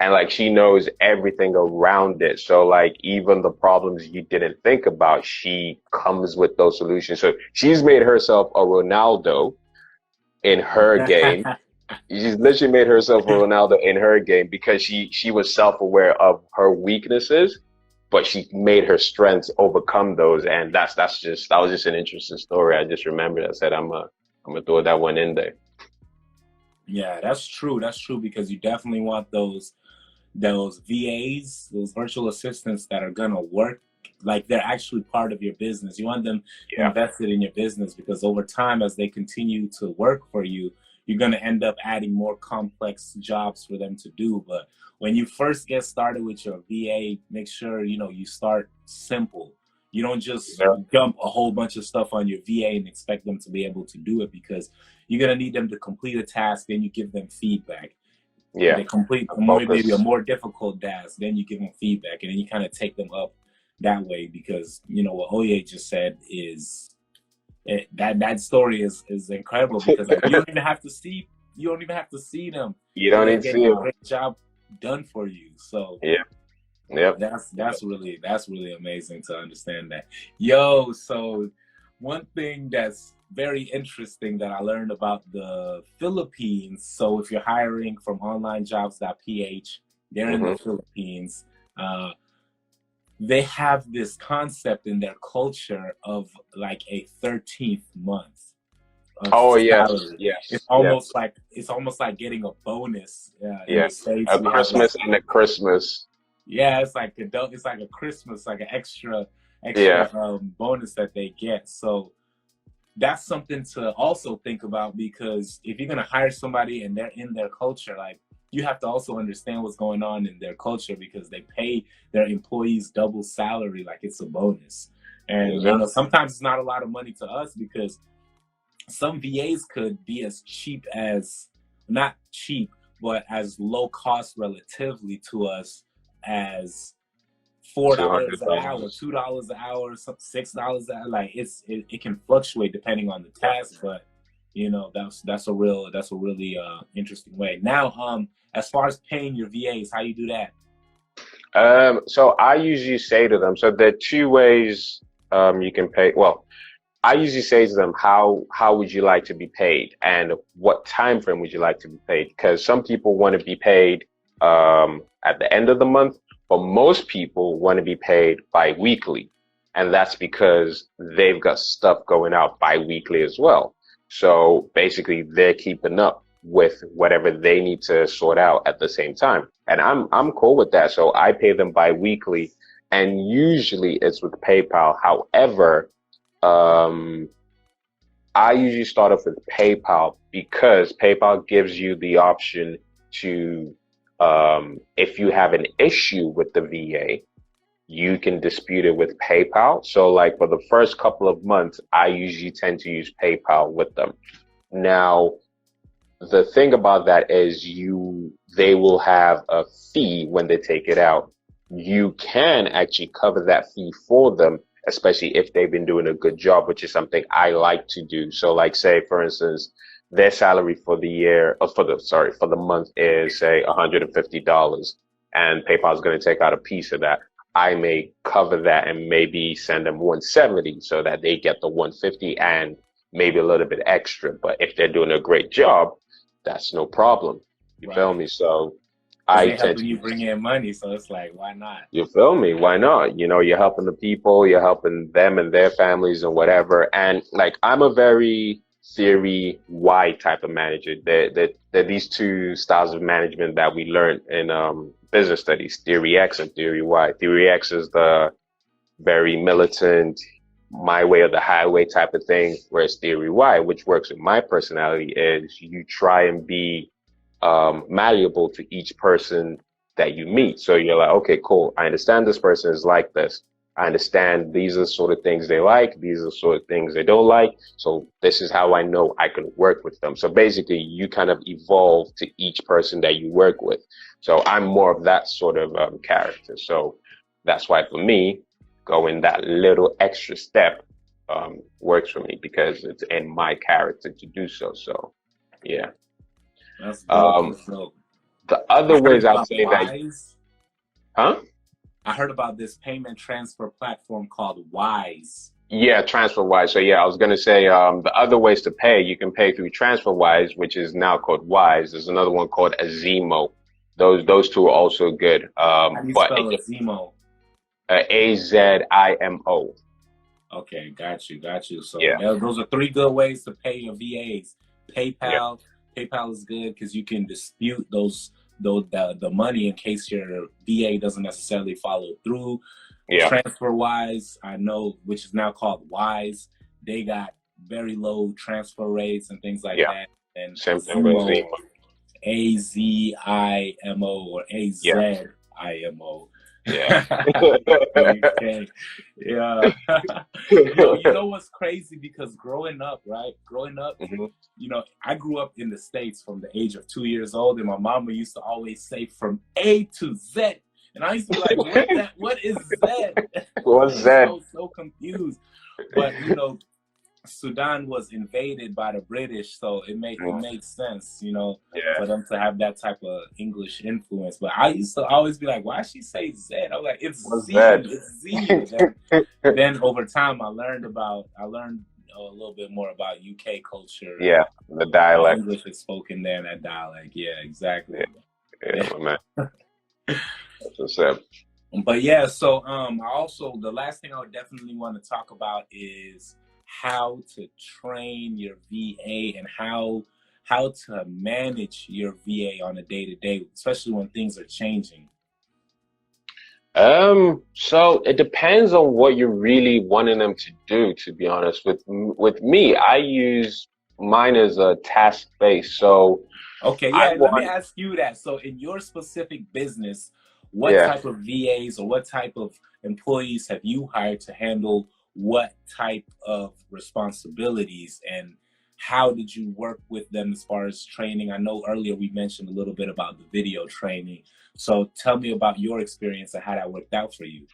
and like she knows everything around it. So like even the problems you didn't think about, she comes with those solutions. So she's made herself a Ronaldo in her game. She's literally made herself a Ronaldo in her game because she was self-aware of her weaknesses, but she made her strengths overcome those. And that was just an interesting story. I just remembered. I said I'm gonna throw that one in there. Yeah, that's true. That's true because you definitely want those VAs, those virtual assistants that are gonna work like they're actually part of your business. You want them Yeah. invested in your business because over time, as they continue to work for you, you're gonna end up adding more complex jobs for them to do. But when you first get started with your VA, make sure you start simple. You don't just Yeah. dump a whole bunch of stuff on your VA and expect them to be able to do it because you're gonna need them to complete a task, then you give them feedback. Yeah. They complete maybe a Focus. more difficult task, then you give them feedback, and then you kind of take them up that way. Because what Oye just said is that story is incredible because like you don't even have to see them, You and don't they're need to getting see a it. great job done for you. So Yeah. Yep. that's really amazing to understand that. Yo, so one thing that's very interesting that I learned about the Philippines. So if you're hiring from onlinejobs.ph, they're in the Hmm. Philippines. Uh, they have this concept in their culture of like a 13th month of Oh yes, salary. It's yes, yes, almost like getting a bonus. In the yes. States, A we have like Christmas and a Christmas. yeah, it's like a Christmas, like an Yeah. extra bonus that they get. So that's something to also think about because if you're gonna hire somebody and they're in their culture, like you have to also understand what's going on in their culture because they pay their employees double salary like it's a bonus. And Exactly. sometimes it's not a lot of money to us because some VAs could be as cheap as not cheap, but as low cost relatively to us as four Two hundred dollars an hour, dollars. $2 an hour, some $6 an hour. Like it can fluctuate depending on the task, but that's a really interesting way. Now, as far as paying your VAs, how you do that? So I usually say to them, so there are two ways you can pay. Well, I usually say to them, how would you like to be paid, and what time frame would you like to be paid? Because some people want to be paid at the end of the month, but most people want to be paid bi-weekly, and that's because they've got stuff going out bi-weekly as well. So basically, they're keeping up with whatever they need to sort out at the same time, and I'm cool with that. So I pay them bi-weekly, and usually it's with PayPal. However, um, I usually start off with PayPal because PayPal gives you the option to, if you have an issue with the VA, you can dispute it with PayPal. So like for the first couple of months, I usually tend to use PayPal with them. Now, the thing about that is they will have a fee when they take it out. You can actually cover that fee for them, especially if they've been doing a good job, which is something I like to do. So like say, for instance, their salary for the year, or for the month is say $150 and PayPal is going to take out a piece of that. I may cover that and maybe send them 170 so that they get the 150 and maybe a little bit extra. But if they're doing a great job, that's no problem. You feel Right. me? So Because I they tend helping to you bring use, in money, so it's like, why not? you feel me? Why not? You're helping the people, you're helping them and their families and whatever. And like, I'm a very theory Y type of manager. There these two styles of management that we learned in business studies, theory X and theory Y. Theory X is the very militant, my way or the highway type of thing. Whereas theory Y, which works with my personality, is you try and be malleable to each person that you meet. So you're like, okay, cool. I understand this person is like this. I understand these are the sort of things they like. These are the sort of things they don't like. So this is how I know I can work with them. So basically, you kind of evolve to each person that you work with. So I'm more of that sort of character. So that's why for me, going that little extra step works for me because it's in my character to do so. So yeah. That's dope. Um, That's dope. The I other heard ways I'd about say that, Wise. huh? I heard about this payment transfer platform called Wise. Yeah, TransferWise. So yeah, I was gonna say the other ways to pay, you can pay through TransferWise, which is now called Wise. There's another one called Azimo. Those two are also good. How do you But spell Zemo? Azimo. Okay, got you, got you. So Yeah, those are three good ways to pay your VAs. yeah, PayPal is good because you can dispute the money in case your VA doesn't necessarily follow through. yeah, TransferWise, I know, which is now called Wise, they got very low transfer rates and things like yeah. that. And Same thing with Azimo, Azimo. Azimo or Yeah, Azimo. yeah. Okay. Yeah. You know what's crazy? Because growing up, right? Growing up, hmm I grew up in the States from the age of 2 years old, and my mama used to always say from A to Z. And I used to be like, what is Z? What's Like that? so confused. But Sudan was invaded by the British, so it made sense, Yeah. for them to have that type of English influence. But I used to always be like, why she say Z? I was like, it's What's Z, that? it's Z. Then over time, I learned a little bit more about UK culture and Yeah, the how dialect. English is spoken there in that dialect. Yeah, exactly. Yeah, yeah, my man. That's what's up. But yeah, so the last thing I would definitely want to talk about is how to train your VA and how to manage your VA on a day to day, especially when things are changing. So it depends on what you're really wanting them to do, to be honest. With me, I use mine as a task based. So Okay, I yeah, let me want, ask you that. So in your specific business, what yeah. type of VAs or what type of employees have you hired to handle what type of responsibilities, and how did you work with them as far as training? I know earlier we mentioned a little bit about the video training. So tell me about your experience and how that worked out for you.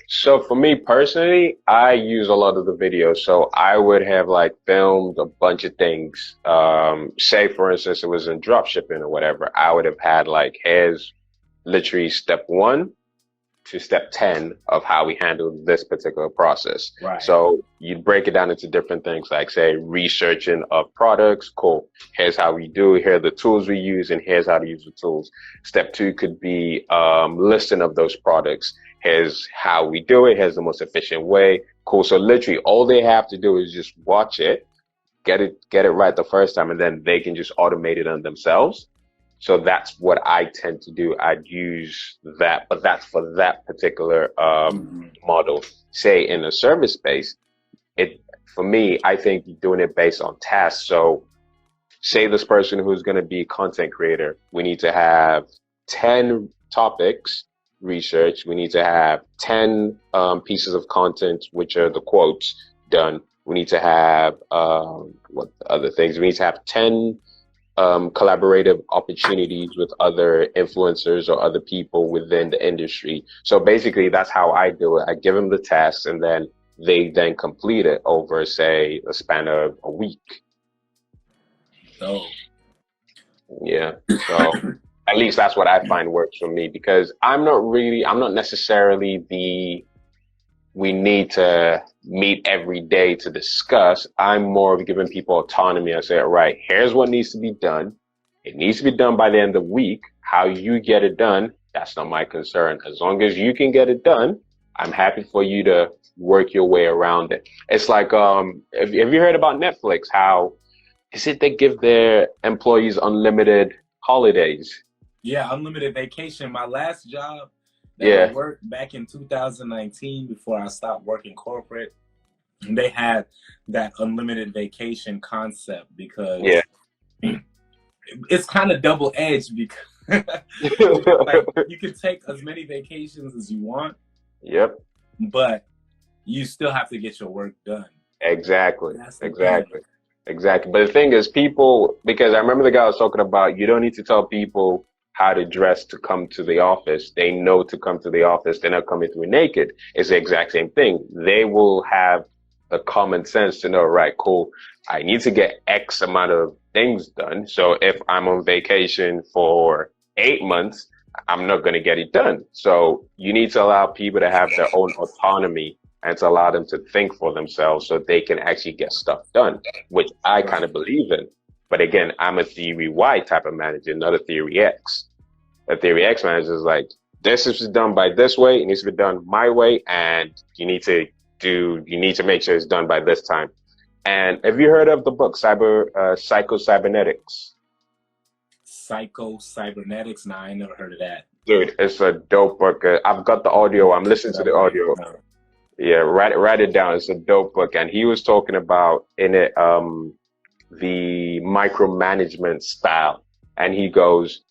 So for me personally, I use a lot of the videos. So I would have like filmed a bunch of things. Say for instance, it was in drop shipping or whatever. I would have had like, here's literally step 1 to step 10 of how we handle this particular process. Right. So you'd break it down into different things, like say researching of products. Cool. Here's how we do. Here are the tools we use, and here's how to use the tools. Step 2 could be listing of those products. Here's how we do it. Here's the most efficient way. Cool. So literally all they have to do is just watch it, get it right the first time, and then they can just automate it on themselves. So that's what I tend to do. I'd use that, but that's for that particular model. Say in a service space, for me, I think doing it based on tasks. So say this person who's going to be a content creator, we need to have 10 topics research. We need to have 10 pieces of content, which are the quotes done. We need to have what other things? We need to have 10 collaborative opportunities with other influencers or other people within the industry. So basically that's how I do it. I give them the tasks, and then they then complete it over, say, a span of a week. So Yeah. So at least that's what I find works for me, because I'm not necessarily we need to meet every day to discuss. I'm more of giving people autonomy. I say, all right, here's what needs to be done. It needs to be done by the end of the week. How you get it done, that's not my concern. As long as you can get it done, I'm happy for you to work your way around it. It's like, have you heard about Netflix? How is it they give their employees unlimited holidays? yeah, unlimited vacation. My last job that I Yeah, worked back in 2019 before I stopped working corporate, they had that unlimited vacation concept yeah. because it's kind of double edged because like you can take as many vacations as you want, Yep. but you still have to get your work done. Exactly. That's the thing. Exactly. Exactly. But the thing is, people, because I remember the guy was talking about, you don't need to tell people how to dress to come to the office. They know to come to the office. They're not coming through naked. It's the exact same thing. They will have the common sense to know, right, cool, I need to get X amount of things done. So if I'm on vacation for 8 months, I'm not going to get it done. So you need to allow people to have their own autonomy and to allow them to think for themselves so they can actually get stuff done, which I kind Right. of believe in. But again, I'm a theory Y type of manager, not a theory X. A theory X manager is like, this is done by this way, it needs to be done my way, and you need to make sure it's done by this time. And have you heard of the book Psycho Cybernetics? Psycho Cybernetics. Nah, I ain't never heard of that. Dude, it's a dope book. I've got the audio. I'm listening to the audio. Yeah, write it down. It's a dope book. And he was talking about in it the micromanagement style. And he goes,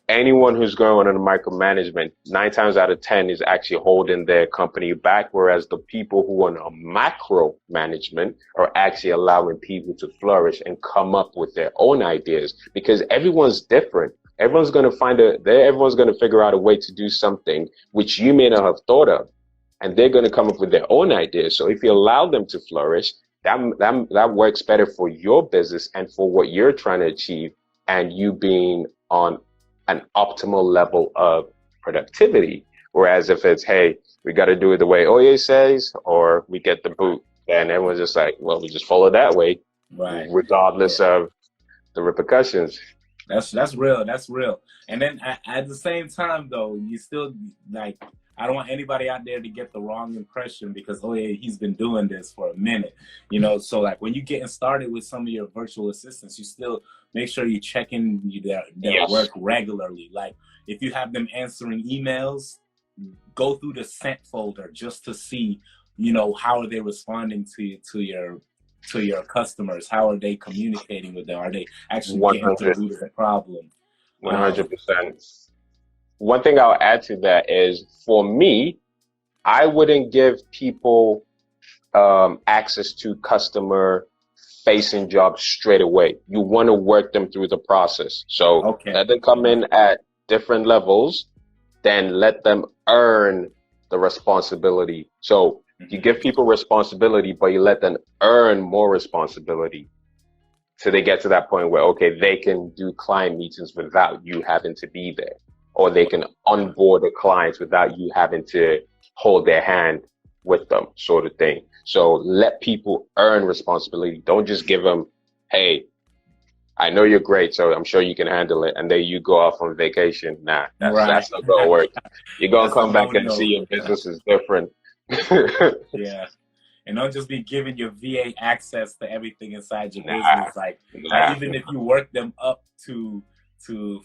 anyone who's going on a micromanagement, 9 times out of 10 is actually holding their company back, whereas the people who are on a macro management are actually allowing people to flourish and come up with their own ideas, because everyone's different. Everyone's going to everyone's going to figure out a way to do something which you may not have thought of, and they're going to come up with their own ideas. So if you allow them to flourish, that works better for your business and for what you're trying to achieve, and you being on an optimal level of productivity. Whereas if it's, hey, we got to do it the way Oye says, or we get the boot, then everyone's just like, well, we just follow that way, Right. regardless of the repercussions. That's real. That's real. And then at the same time, though, you still like. I don't want anybody out there to get the wrong impression because, oh yeah, he's been doing this for a minute, you know. So like when you're getting started with some of your virtual assistants, you still make sure you check in their Yes. work regularly. Like if you have them answering emails, go through the sent folder just to see, you know, how are they responding to your customers? How are they communicating with them? Are they actually getting to the root of the problem? 100%. One thing I'll add to that is, for me, I wouldn't give people access to customer facing jobs straight away. You want to work them through the process. So let them come in at different levels, then let them earn the responsibility. So you give people responsibility, but you let them earn more responsibility. So they get to that point where, okay, they can do client meetings without you having to be there. Or they can onboard the clients without you having to hold their hand with them, sort of thing. So let people earn responsibility. Don't just give them, hey, I know you're great, so I'm sure you can handle it. And then you go off on vacation. Nah, that's not going to work. You're going to come back and see your business is different. Yeah. And don't just be giving your VA access to everything inside your business. Like even if you work them up to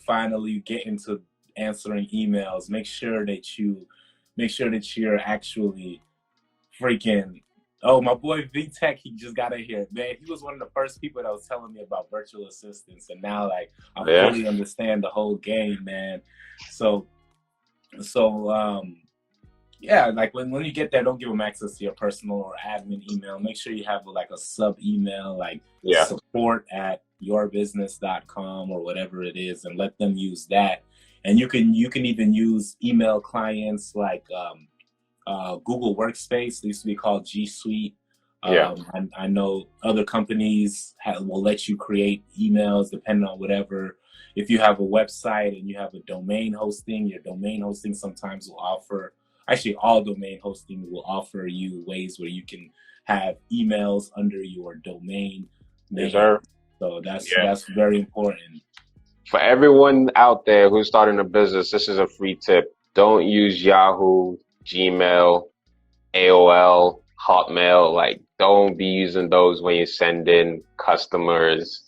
finally get into answering emails, make sure that you're actually freaking. Oh, my boy V Tech, he just got in here, man. He was one of the first people that was telling me about virtual assistants, and now like I fully understand the whole game, man. So yeah, like when you get there, don't give them access to your personal or admin email. Make sure you have like a sub email, like support@yourbusiness.com or whatever it is, and let them use that. And you can even use email clients like Google Workspace. They used to be called G Suite. And I know other companies will let you create emails depending on whatever. If you have a website and you have a domain hosting, your domain hosting sometimes will offer, actually all domain hosting will offer you ways where you can have emails under your domain name. Yes, sir. So that's very important. For everyone out there who's starting a business, this is a free tip. Don't use Yahoo, Gmail, AOL, Hotmail. Like, don't be using those when you send in customers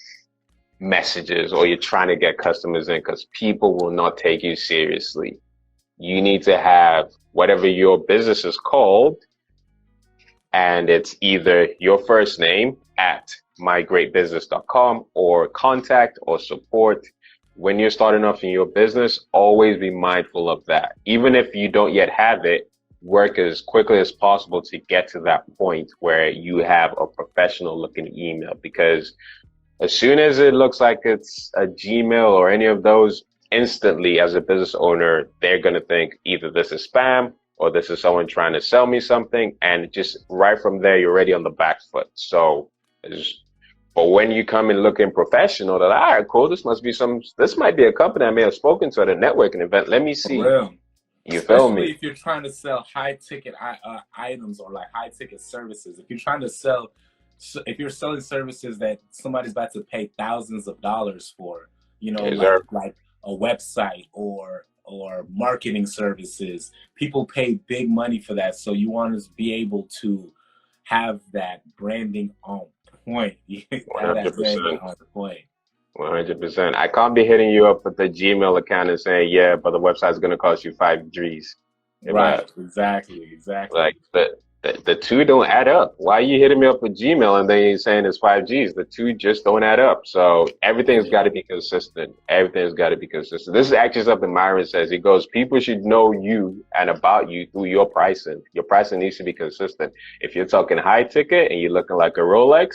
messages or you're trying to get customers in, because people will not take you seriously. You need to have whatever your business is called, and it's either your first name at mygreatbusiness.com or contact or support. When you're starting off in your business, always be mindful of that. Even if you don't yet have it, work as quickly as possible to get to that point where you have a professional looking email, because as soon as it looks like it's a Gmail or any of those, instantly as a business owner, they're going to think either this is spam or this is someone trying to sell me something. And just right from there, you're already on the back foot. So But when you come in looking professional, that all right, cool. This might be a company I may have spoken to at a networking event. Let me For see. real. You feel Especially me? if you're trying to sell high ticket items or like high ticket services. If you're trying to sell, if you're selling services that somebody's about to pay thousands of dollars for, you know, Yes, sir. like a website or marketing services, people pay big money for that. So you want to be able to have that branding on point. Have that branding 100%. on point. 100%. I can't be hitting you up with the Gmail account and saying, yeah, but the website's going to cost you 5 Gs. Right. Exactly. Like the two don't add up. Why are you hitting me up with Gmail and then you're saying it's 5 Gs? The two just don't add up. So everything's got to be consistent. Everything's got to be consistent. This is actually something Myron says. He goes, people should know you and about you through your pricing. Your pricing needs to be consistent. If you're talking high ticket and you're looking like a Rolex,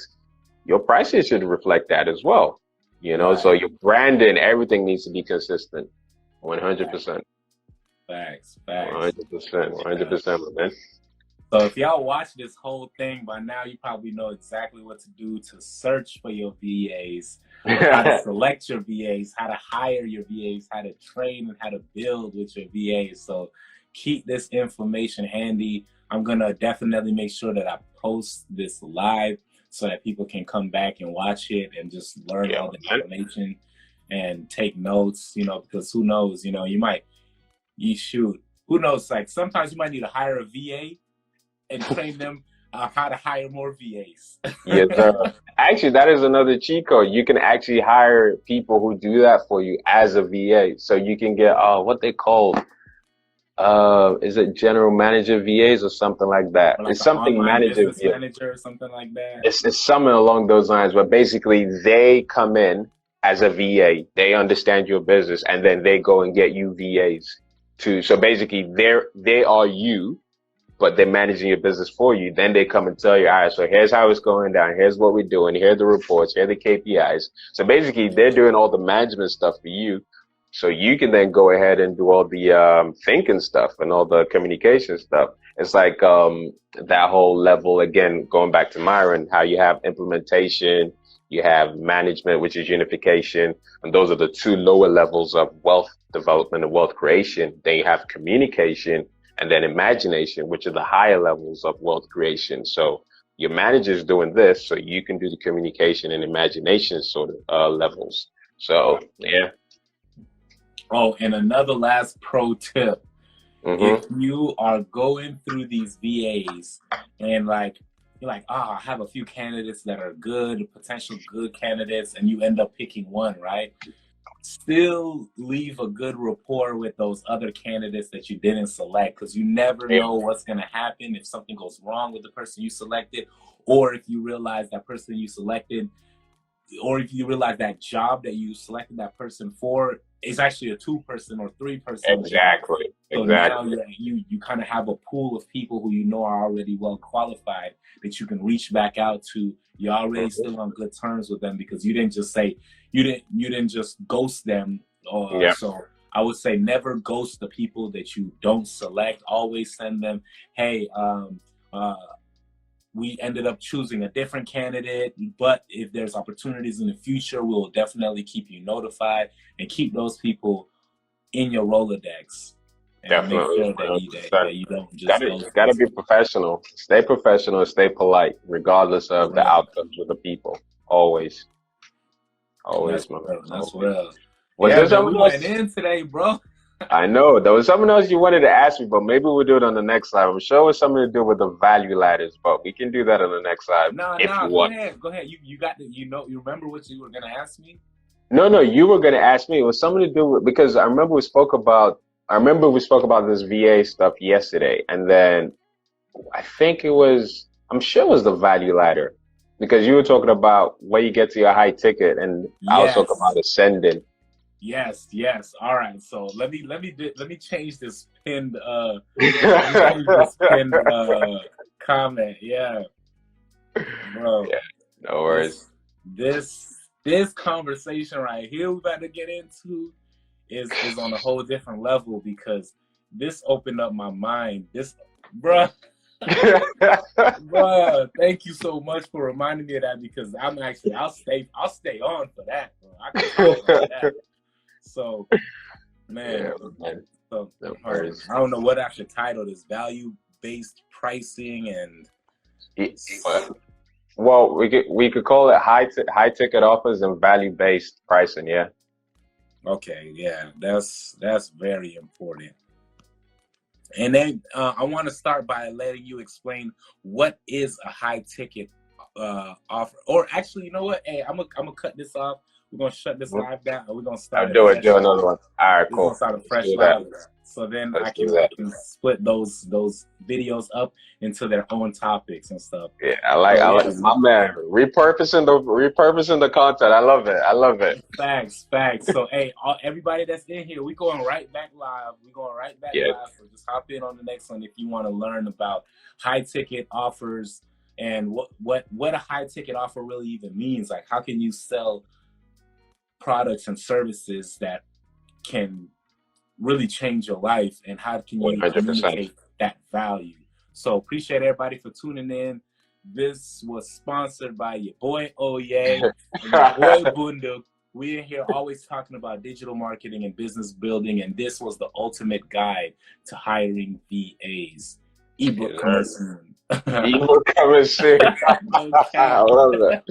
your pricing should reflect that as well. You know, so Right. your branding, everything needs to be consistent. 100%. Facts. 100%. 100%, man. So if y'all watch this whole thing by now, you probably know exactly what to do to search for your VAs, how to select your VAs, how to hire your VAs, how to train and how to build with your VAs. So keep this information handy. I'm going to definitely make sure that I post this live so that people can come back and watch it and just learn all the information and take notes, you know, because who knows, you know, who knows, like sometimes you might need to hire a VA and train them how to hire more VAs. Yes, sir. Actually, that is another cheat code. You can actually hire people who do that for you as a VA. So you can get what they call is it general manager VAs or something like that? Or like It's an something online manager business VA. manager or something like that. It's something along those lines, but basically they come in as a VA. They understand your business and then they go and get you VAs too. So basically they are you, but they're managing your business for you. Then they come and tell you, all right, so here's how it's going down. Here's what we're doing. Here are the reports. Here are the KPIs. So basically they're doing all the management stuff for you. So you can then go ahead and do all the thinking stuff and all the communication stuff. It's like that whole level, again, going back to Myron, how you have implementation, you have management, which is unification, and those are the two lower levels of wealth development and wealth creation. Then you have communication and then imagination, which are the higher levels of wealth creation. So your manager's doing this, so you can do the communication and imagination sort of levels. So yeah. Oh, and another last pro tip. If you are going through these VAs and like you're like, I have a few candidates that are good, potential good candidates, and you end up picking one, right? Still leave a good rapport with those other candidates that you didn't select, because you never know what's going to happen if something goes wrong with the person you selected, or if you realize that person you selected, or if you realize that job that you selected that person for is actually a 2-person or 3-person Exactly. job. So now you kind of have a pool of people who you know are already well qualified that you can reach back out to. You're already still on good terms with them because you didn't just say you didn't just ghost them. So I would say never ghost the people that you don't select. Always send them, hey, we ended up choosing a different candidate, but if there's opportunities in the future, we'll definitely keep you notified and keep those people in your Rolodex. And Definitely. make sure that you don't just gotta be professional. Stay professional, stay polite, regardless of the outcomes with the people. Always. Always, man. That's real. Was there something we else? went in today, bro. I know. There was something else you wanted to ask me, but maybe we'll do it on the next slide. I'm sure it's something to do with the value ladders, but we can do that on the next slide. No, go ahead. You got the, you remember what you were gonna ask me? No, you were gonna ask me. It was something to do with, because I remember we spoke about this VA stuff yesterday, and then I'm sure it was the value ladder, because you were talking about where you get to your high ticket, and I was talking about ascending. Yes. All right. So let me change this pinned comment. Yeah, bro. Yeah, no worries. This conversation right here we're about to get into is on a whole different level, because this opened up my mind. This, bro, Bro, thank you so much for reminding me of that because I'll stay on for that, bro. I can talk about that. So, man, Yeah, man. so No worries. I don't know what I should title this: value-based pricing and. Well, we could call it high ticket offers and value based pricing. Yeah. Okay, yeah, that's very important. And then I want to start by letting you explain what is a high ticket offer. Or actually, you know what? Hey, I'm gonna cut this off. We're gonna shut this live down, and we're gonna start I'll do another one. All right, We're cool. gonna start a Let's fresh do that. live. So then Let's I do can that. split those videos up into their own topics and stuff. Yeah, I like my man repurposing the content. I love it. I love it. Facts. So hey, everybody that's in here, we going right back live. Yeah. So just hop in on the next one if you want to learn about high ticket offers and what a high ticket offer really even means. Like, how can you sell products and services that can really change your life, and how can you 100%. communicate that value? So appreciate everybody for tuning in. This was sponsored by your boy Oye and your boy Bunduke. We in here always talking about digital marketing and business building, and this was the ultimate guide to hiring VAs. Ebook coming soon. Ebook coming soon. I love it.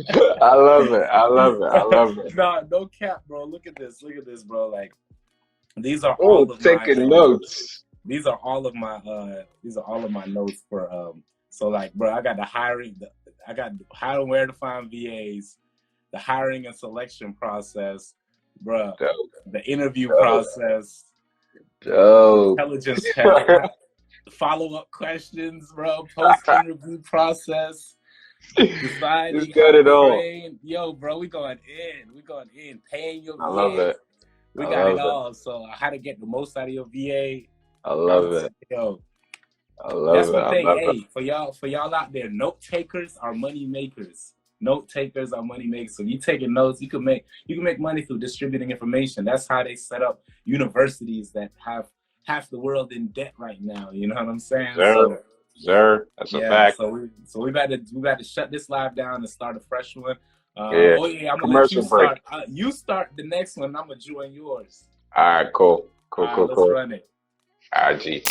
I love it. I love it. I love it. Nah, no cap, bro. Look at this, bro. Like, these are all of taking notes. These are all of my notes for so like, bro, I got I got how and where to find VAs, the hiring and selection process, bro, the interview process, intelligence test, follow-up questions, bro, post-interview process, deciding He's got it all. Yo, bro, we going in, paying your VA. I love it. We got it all. So how to get the most out of your VA. I love it. Yo, I love that's it. the thing. Hey, for y'all out there, note takers are money makers. Note takers are money makers. So you taking notes, you can make money through distributing information. That's how they set up universities that have half the world in debt right now. You know what I'm saying? Sir, that's a fact. So we about to shut this live down and start a fresh one. I'm gonna let you start. You start the next one. I'm gonna join yours. All right, cool. Let's run it. All right, G.